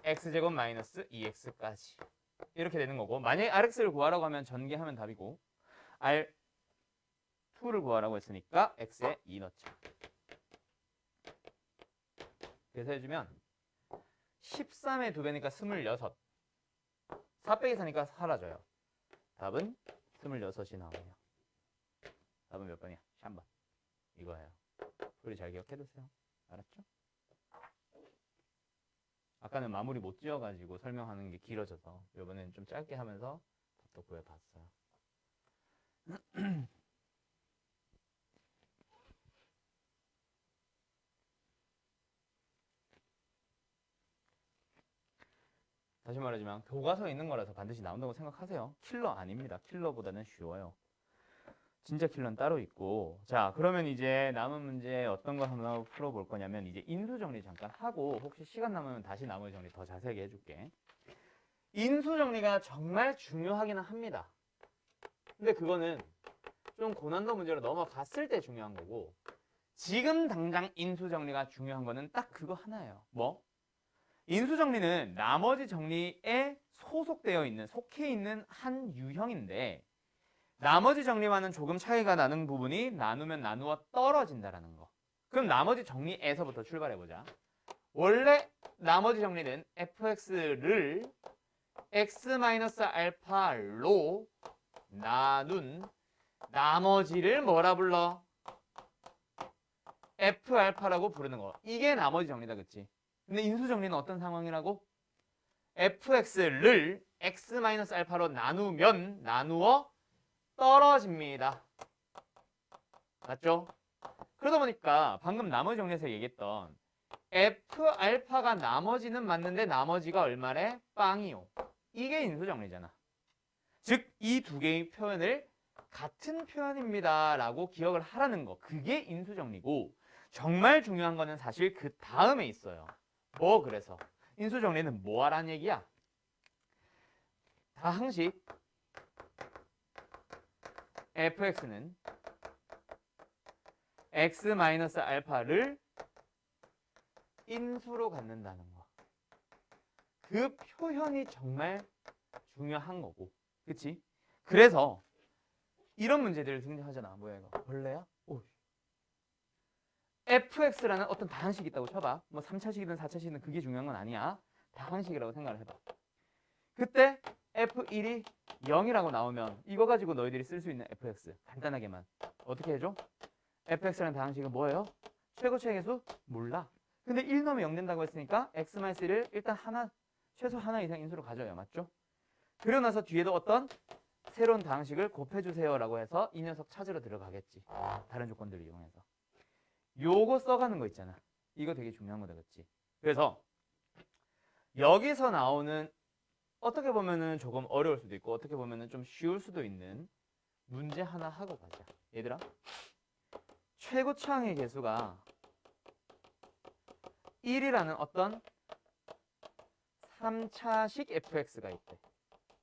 X제곱 마이너스 2X까지 이렇게 되는 거고, 만약에 RX를 구하라고 하면 전개하면 답이고, R2를 구하라고 했으니까 X에 2 넣죠. 그래서 해주면 13의 2배니까 26. 4 빼기 4니까 사라져요. 답은 26이 나오네요. 답은 몇 번이야? 3번. 이거예요. 소리 잘 기억해두세요. 알았죠? 아까는 마무리 못 지어가지고 설명하는 게 길어져서 이번에는 좀 짧게 하면서 답도 구해봤어요. 다시 말하지만 교과서에 있는 거라서 반드시 나온다고 생각하세요. 킬러 아닙니다. 킬러보다는 쉬워요. 진짜 킬러는 따로 있고. 자, 그러면 이제 남은 문제 어떤 거 한번 풀어볼 거냐면, 이제 인수 정리 잠깐 하고 혹시 시간 남으면 다시 나머지 정리 더 자세하게 해줄게. 인수 정리가 정말 중요하기는 합니다. 근데 그거는 좀 고난도 문제로 넘어갔을 때 중요한 거고, 지금 당장 인수 정리가 중요한 거는 딱 그거 하나예요. 뭐? 인수 정리는 나머지 정리에 소속되어 있는, 속해 있는 한 유형인데, 나머지 정리와는 조금 차이가 나는 부분이 나누면 나누어 떨어진다라는 거. 그럼 나머지 정리에서부터 출발해보자. 원래 나머지 정리는 fx를 x-알파로 나눈 나머지를 뭐라 불러? f알파라고 부르는 거. 이게 나머지 정리다, 그치? 근데 인수 정리는 어떤 상황이라고? fx를 x-알파로 나누면 나누어 떨어집니다. 맞죠? 그러다 보니까 방금 나머지 정리에서 얘기했던 F알파가 나머지는 맞는데 나머지가 얼마래? 빵이요. 이게 인수정리잖아. 즉, 이 두 개의 표현을 같은 표현입니다 라고 기억을 하라는 거. 그게 인수정리고, 정말 중요한 거는 사실 그 다음에 있어요. 뭐 그래서 인수정리는 뭐 하라는 얘기야? 다항식 fx는 x-알파를 인수로 갖는다는 거. 그 표현이 정말 중요한 거고. 그치? 그래서 이런 문제들을 등장하잖아. 뭐야 이거? 벌레야? 오. fx라는 어떤 다항식이 있다고 쳐봐. 뭐 3차식이든 4차식이든 그게 중요한 건 아니야. 다항식이라고 생각을 해봐. 그때 f1이 0이라고 나오면 이거 가지고 너희들이 쓸 수 있는 fx 간단하게만 어떻게 해줘? fx라는 다항식은 뭐예요? 최고차의 개수? 몰라. 근데 1 넣으면 0 된다고 했으니까 x-1을 일단 최소 하나 이상 인수로 가져요. 맞죠? 그리고 나서 뒤에도 어떤 새로운 다항식을 곱해주세요 라고 해서 이 녀석 찾으러 들어가겠지. 다른 조건들을 이용해서. 요거 써가는 거 있잖아. 이거 되게 중요한 거다. 그치? 그래서 여기서 나오는 어떻게 보면은 조금 어려울 수도 있고 어떻게 보면은 좀 쉬울 수도 있는 문제 하나 하고 가자. 얘들아, 최고차항의 개수가 1이라는 어떤 3차식 fx가 있대.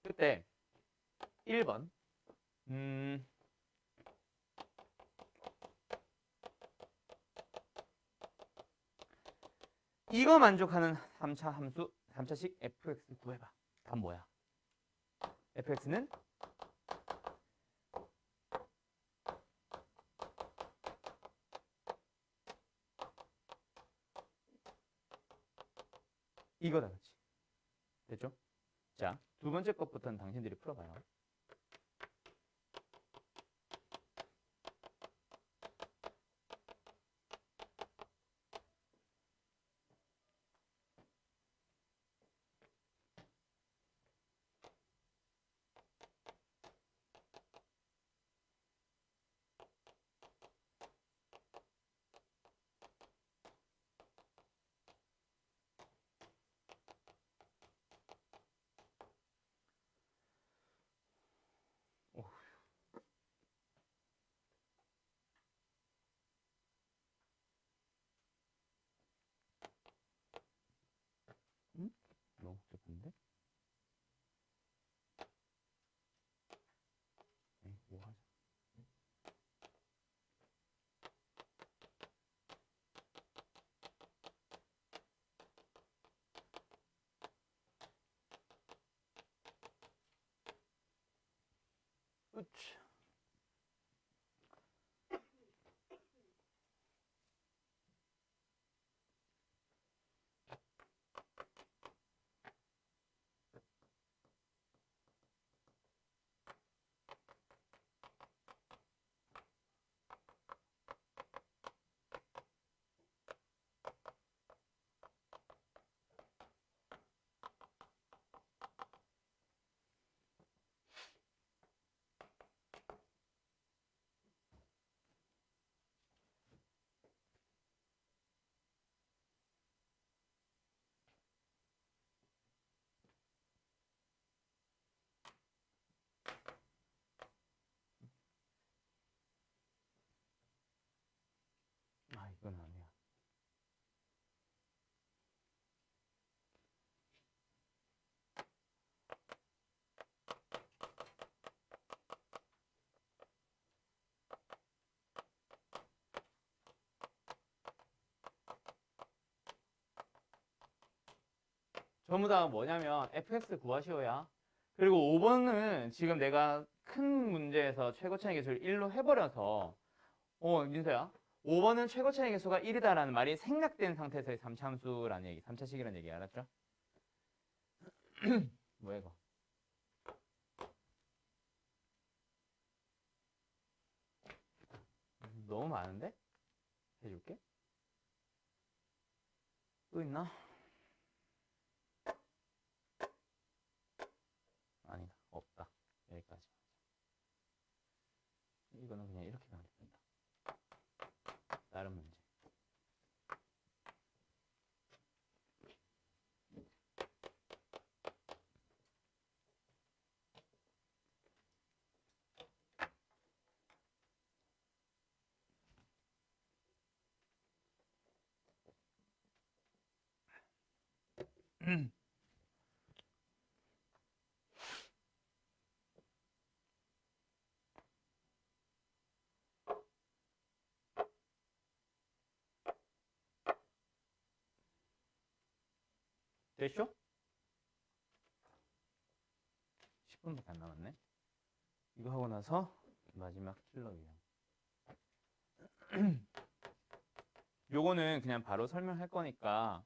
그때 1번 이거 만족하는 3차 함수 3차식 fx 구해봐. 답 뭐야? fx는 이거다. 그치? 됐죠? 자, 두 번째 것부터는 당신들이 풀어봐요. 그치. 아, 이건 아니야. 전부 다 뭐냐면 fx 구하시오야. 그리고 5번은 지금 내가 큰 문제에서 최고 차이 계수를 1로 해버려서 민서야, 5번은 최고 차이 계수가 1이다라는 말이 생략된 상태에서의 3차함수라는 얘기, 3차식이라는 얘기 알았죠? 뭐야 이거? 너무 많은데? 해줄게. 또 있나? 아니다, 없다. 여기까지. 이거는 그냥 이렇게 가면 된다. 다른 문제. 됐쇼? 10분밖에 안 남았네. 이거 하고 나서 마지막 킬러 유형. 요거는 그냥 바로 설명할 거니까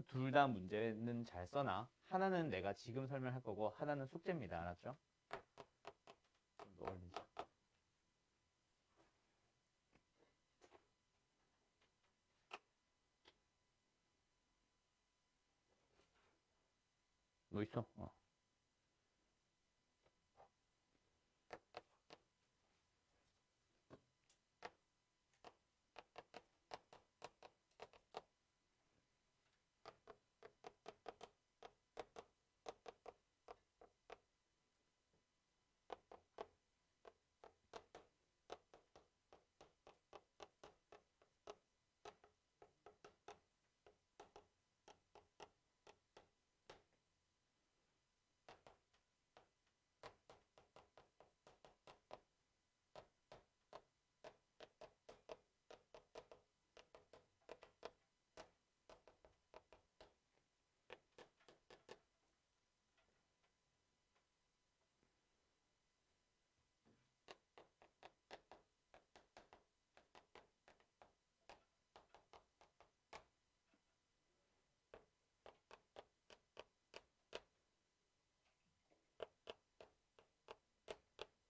둘 다 문제는 잘 써놔. 하나는 내가 지금 설명할 거고 하나는 숙제입니다. 알았죠? 좀 올리자. 뭐 있어?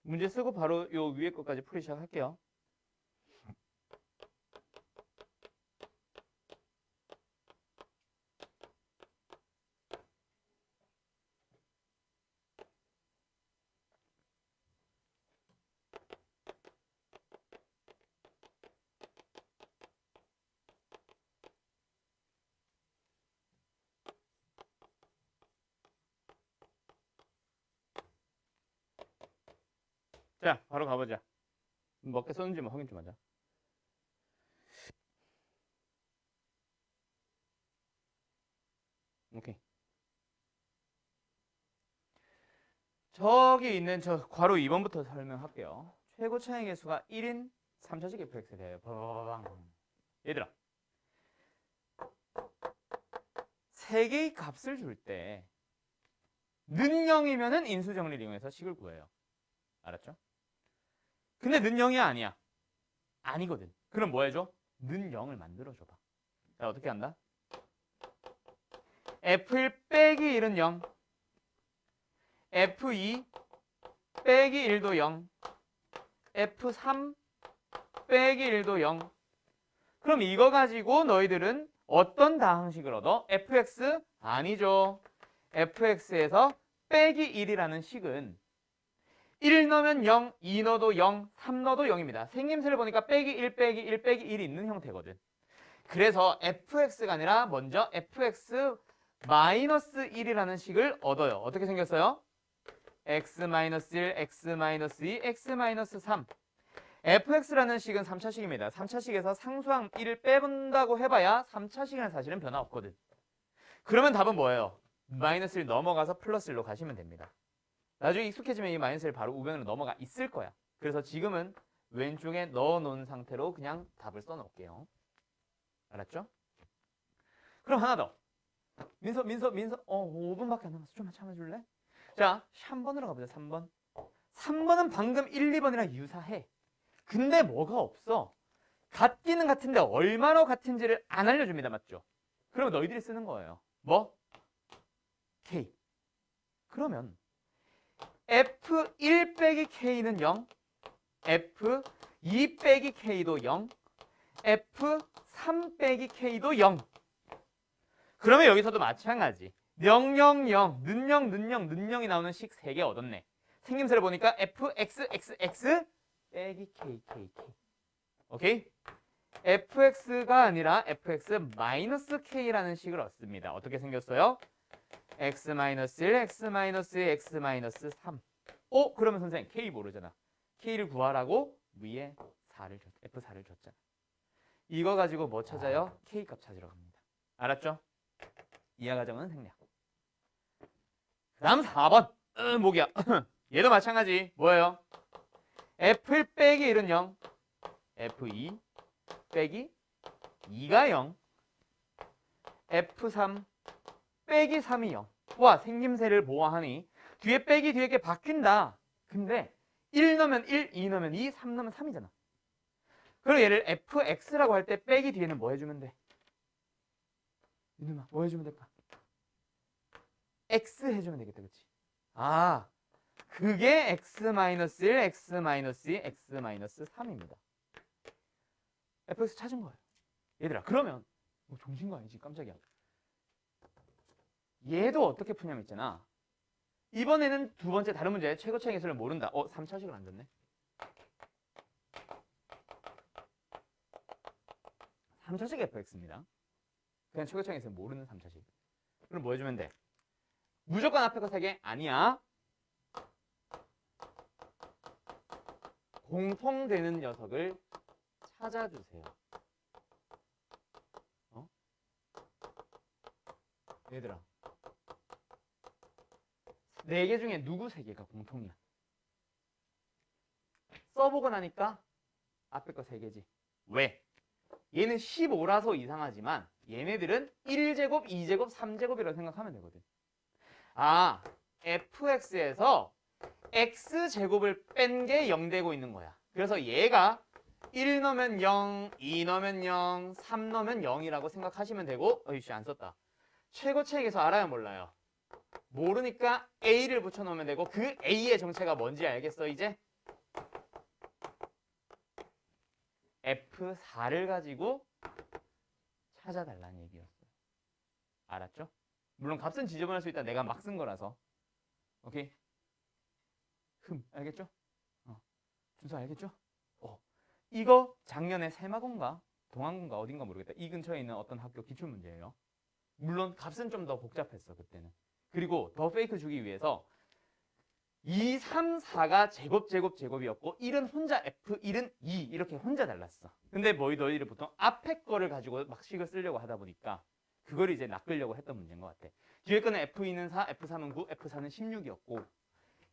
문제 쓰고 바로 요 위에 것까지 풀이 시작할게요. 자, 바로 가보자. 몇 개 썼는지 확인 좀 하자. 오케이. 저기 있는 저 괄호 2번부터 설명할게요. 최고 차이 계수가 1인 3차식 fx에 대해요. 바바바방. 얘들아, 세 개의 값을 줄 때 는 0이면은 인수정리를 이용해서 식을 구해요. 알았죠? 근데 는 0이 아니야. 아니거든. 그럼 뭐 해줘? 는 0을 만들어줘봐. 자, 어떻게 한다? F1 빼기 1은 0. F2 빼기 1도 0. F3 빼기 1도 0. 그럼 이거 가지고 너희들은 어떤 다항식을 얻어? fx? 아니죠. fx에서 빼기 1이라는 식은 1 넣으면 0, 2 넣어도 0, 3 넣어도 0입니다. 생김새를 보니까 빼기 1, 빼기 1, 빼기 1이 있는 형태거든. 그래서 fx가 아니라 먼저 fx 마이너스 1이라는 식을 얻어요. 어떻게 생겼어요? x-1, x-2, x-3. fx라는 식은 3차식입니다. 3차식에서 상수항 1을 빼본다고 해봐야 3차식은 사실은 변화 없거든. 그러면 답은 뭐예요? 마이너스 1 넘어가서 플러스 1로 가시면 됩니다. 나중에 익숙해지면 이 마이너스 1 바로 우변으로 넘어가 있을 거야. 그래서 지금은 왼쪽에 넣어놓은 상태로 그냥 답을 써놓을게요. 알았죠? 그럼 하나 더. 민서 5분밖에 안 남았어. 좀만 참아줄래? 자, 3번으로 가보자. 3번. 3번은 방금 1, 2번이랑 유사해. 근데 뭐가 없어? 같기는 같은데 얼마나 같은지를 안 알려줍니다. 맞죠? 그러면 너희들이 쓰는 거예요. 뭐? K. 그러면 F1 빼기 K는 0, F2 빼기 K도 0, F3 빼기 K도 0. 그러면 여기서도 마찬가지. 0, 0, 0, 는 0, 는 0, 는 0이 나오는 식 3개 얻었네. 생김새를 보니까 fx 빼기 k. 오케이? fx가 아니라 fx-k라는 식을 얻습니다. 어떻게 생겼어요? x-1, x-2, x-3. 그러면 선생님 k 모르잖아. k를 구하라고 위에 f4를 줬잖아. 이거 가지고 뭐 찾아요? k 값 찾으러 갑니다. 알았죠? 이하 과정은 생략. 그 다음 4번. 뭐야? 얘도 마찬가지. 뭐예요? f1 빼기 1은 0. f2 빼기 2가 0. f3 빼기 3이 0. 와, 생김새를 보아하니 뒤에 빼기 뒤에 게 바뀐다. 근데 1 넣으면 1, 2 넣으면 2, 3 넣으면 3이잖아. 그럼 얘를 fx라고 할 때 빼기 뒤에는 뭐 해주면 돼? 이놈아, 뭐 해주면 될까? x 해주면 되겠다. 그치? 아, 그게 x-1, x-2, x-3입니다. fx 찾은 거예요. 얘들아, 그러면 정신거 아니지? 깜짝이야. 얘도 어떻게 푸냐면 있잖아. 이번에는 두 번째 다른 문제 최고차의 개수를 모른다. 3차식을 안 줬네. 3차식 fx입니다. 그냥 최고차의 개수를 모르는 3차식. 그럼 뭐 해주면 돼? 무조건 앞에 거 3개? 아니야. 공통되는 녀석을 찾아주세요. 얘들아, 4개 중에 누구 3개가 공통이야? 써보고 나니까 앞에 거 3개지. 왜? 얘는 15라서 이상하지만 얘네들은 1제곱, 2제곱, 3제곱이라고 생각하면 되거든. 아, fx에서 x제곱을 뺀 게 0 되고 있는 거야. 그래서 얘가 1 넣으면 0, 2 넣으면 0, 3 넣으면 0이라고 생각하시면 되고, 이씨 안 썼다. 최고책에서 알아요, 몰라요? 모르니까 a를 붙여놓으면 되고, 그 a의 정체가 뭔지 알겠어 이제? F4를 가지고 찾아달라는 얘기였어요. 알았죠? 물론 값은 지저분할 수 있다. 내가 막 쓴 거라서. 오케이? 알겠죠? 준서 알겠죠? 이거 작년에 새마군가 동안군가 어딘가 모르겠다. 이 근처에 있는 어떤 학교 기출문제예요. 물론 값은 좀 더 복잡했어 그때는. 그리고 더 페이크 주기 위해서 2, 3, 4가 제곱이었고 1은 혼자 F, 1은 2 이렇게 혼자 달랐어. 근데 너희들이 보통 앞에 거를 가지고 막 식을 쓰려고 하다 보니까 그걸 이제 낚으려고 했던 문제인 것 같아. 뒤에 거는 F2는 4, F3은 9, F4는 16이었고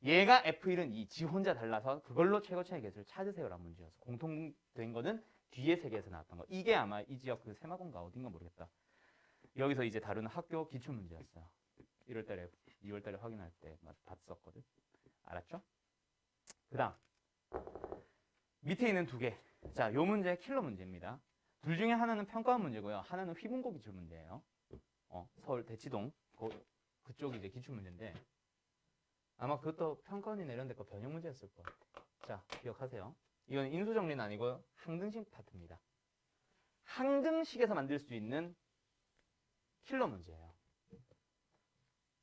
얘가 F1은 2, 지 혼자 달라서 그걸로 최고차의 개수를 찾으세요라는 문제였어. 공통된 거는 뒤에 3개에서 나왔던 거. 이게 아마 이 지역 그 새마군가 어딘가 모르겠다. 여기서 이제 다루는 학교 기출 문제였어요. 1월달에 2월달에 확인할 때 봤었거든. 알았죠? 그 다음 밑에 있는 두 개. 자, 요 문제 킬러 문제입니다. 둘 중에 하나는 평가원 문제고요. 하나는 휘분고 기출 문제예요. 서울 대치동 그쪽이 이제 기출 문제인데 아마 그것도 평가원이나 이런 데 거 변형 문제였을 거예요. 자, 기억하세요. 이건 인수 정리는 아니고 항등식 파트입니다. 항등식에서 만들 수 있는 킬러 문제예요.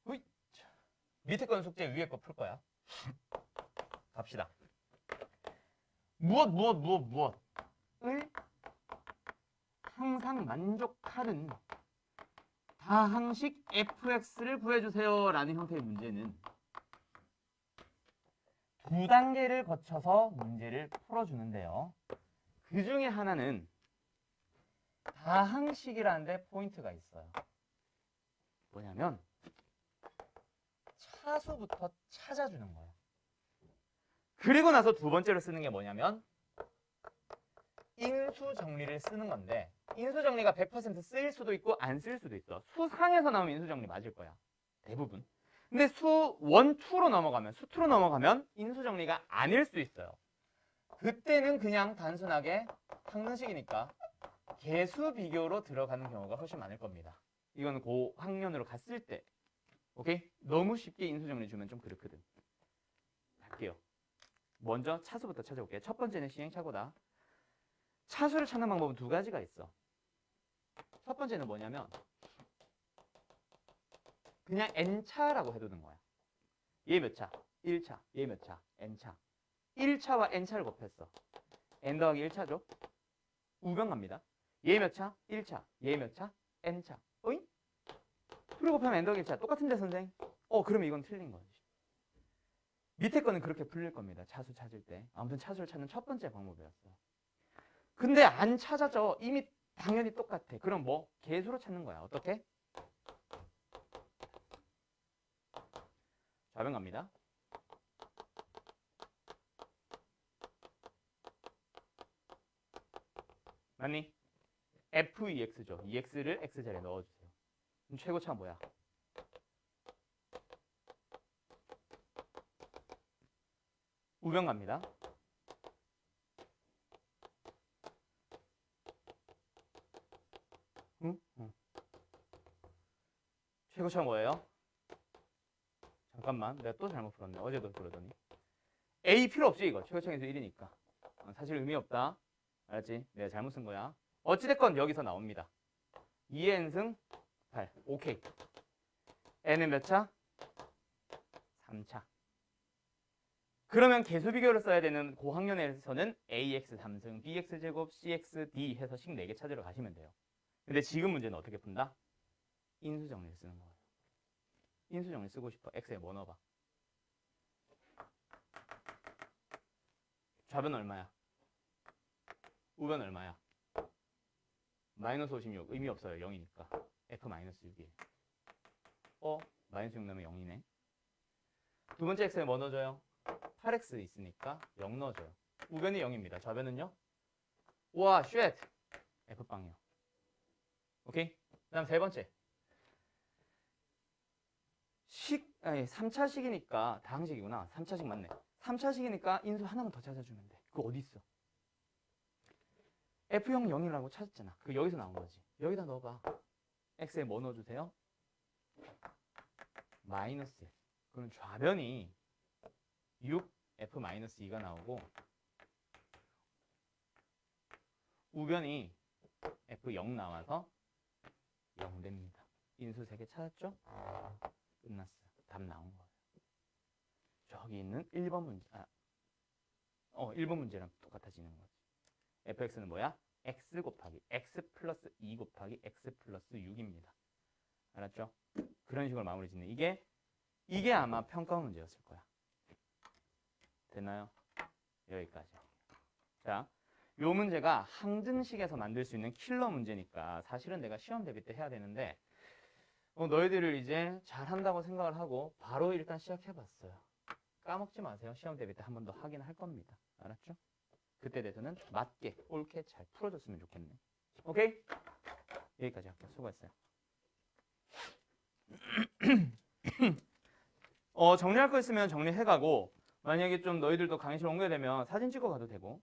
후이. 밑에 건 숙제 위에 거 풀 거야. 갑시다. 무엇을 항상 만족하는 다항식 fx를 구해주세요 라는 형태의 문제는 두 단계를 거쳐서 문제를 풀어주는데요. 그 중에 하나는 다항식이라는데 포인트가 있어요. 뭐냐면 차수부터 찾아주는 거예요. 그리고 나서 두 번째로 쓰는 게 뭐냐면 인수 정리를 쓰는 건데 인수 정리가 100% 쓰일 수도 있고 안 쓰일 수도 있어. 수상에서 나오면 인수 정리 맞을 거야. 대부분. 근데 수 1, 2로 넘어가면 수 2로 넘어가면 인수 정리가 아닐 수 있어요. 그때는 그냥 단순하게 항등식이니까 개수 비교로 들어가는 경우가 훨씬 많을 겁니다. 이거는 고학년으로 갔을 때. 오케이? 너무 쉽게 인수 정리 주면 좀 그렇거든. 갈게요. 먼저 차수부터 찾아볼게요. 첫 번째는 시행착오다. 차수를 찾는 방법은 두 가지가 있어. 첫 번째는 뭐냐면 그냥 n차라고 해두는 거야. 얘 몇 차? 1차. 얘 몇 차? n차. 1차와 n차를 곱했어. n 더하기 1차죠. 우변 갑니다. 얘 몇 차? 1차. 얘 몇 차? n차. 어잉? 둘을 곱하면 n 더하기 1차. 똑같은데 선생? 그러면 이건 틀린 거지. 밑에 거는 그렇게 풀릴 겁니다. 차수 찾을 때. 아무튼 차수를 찾는 첫 번째 방법이었어. 근데 안 찾아져. 이미 당연히 똑같아. 그럼 뭐? 개수로 찾는 거야. 어떻게? 좌변 갑니다. 맞니? f2x죠. 2x를 x자리에 넣어주세요. 그럼 최고차가 뭐야? 우변 갑니다. 응? 최고차가 뭐예요? 잠깐만, 내가 또 잘못 풀었네. 어제도 그러더니. A 필요 없지, 이거. 최고차에서 1이니까. 사실 의미 없다. 알았지? 내가 잘못 쓴 거야. 어찌됐건 여기서 나옵니다. 2의 n승 8. 오케이. n은 몇 차? 3차. 그러면 개수 비교를 써야 되는 고학년에서는 ax 3승, bx 제곱, cx d 해서 식 4개 찾으러 가시면 돼요. 근데 지금 문제는 어떻게 푼다? 인수 정리를 쓰는 거예요. 인수 정리 쓰고 싶어. x에 뭐 넣어봐? 좌변 얼마야? 우변 얼마야? 마이너스 56. 의미 없어요. 0이니까. f 마이너스 6이에요. 마이너스 6 넣으면 0이네. 두 번째 x에 뭐 넣어줘요? 8x 있으니까 0 넣어줘요. 우변이 0입니다. 좌변은요? 우와, 쉣! f빵이요. 오케이? 그 다음 세 번째. 3차식이니까 다항식이구나. 3차식 맞네. 3차식이니까 인수 하나만 더 찾아주면 돼. 그거 어디 있어? F형 0이라고 찾았잖아. 그 여기서 나온 거지. 여기다 넣어봐. x에 뭐 넣어주세요? 마이너스 1. 그럼 좌변이 6 f-2가 나오고 우변이 f0 나와서 0 됩니다. 인수 3개 찾았죠? 끝났어요. 답 나온 거예요. 저기 있는 1번 문제. 1번 문제랑 똑같아지는 거지. fx는 뭐야? x 곱하기 x 플러스 2 곱하기 x 플러스 6입니다. 알았죠? 그런 식으로 마무리 짓는 이게 아마 평가 문제였을 거야. 됐나요? 여기까지. 자, 요 문제가 항등식에서 만들 수 있는 킬러 문제니까 사실은 내가 시험 대비 때 해야 되는데 너희들을 이제 잘한다고 생각을 하고 바로 일단 시작해봤어요. 까먹지 마세요. 시험 대비 때 한 번 더 하긴 할 겁니다. 알았죠? 그때 돼서는 맞게 옳게 잘 풀어줬으면 좋겠네. 오케이? 여기까지 할게요. 수고했어요. 정리할 거 있으면 정리해가고 만약에 좀 너희들도 강의실 옮겨야 되면 사진 찍어 가도 되고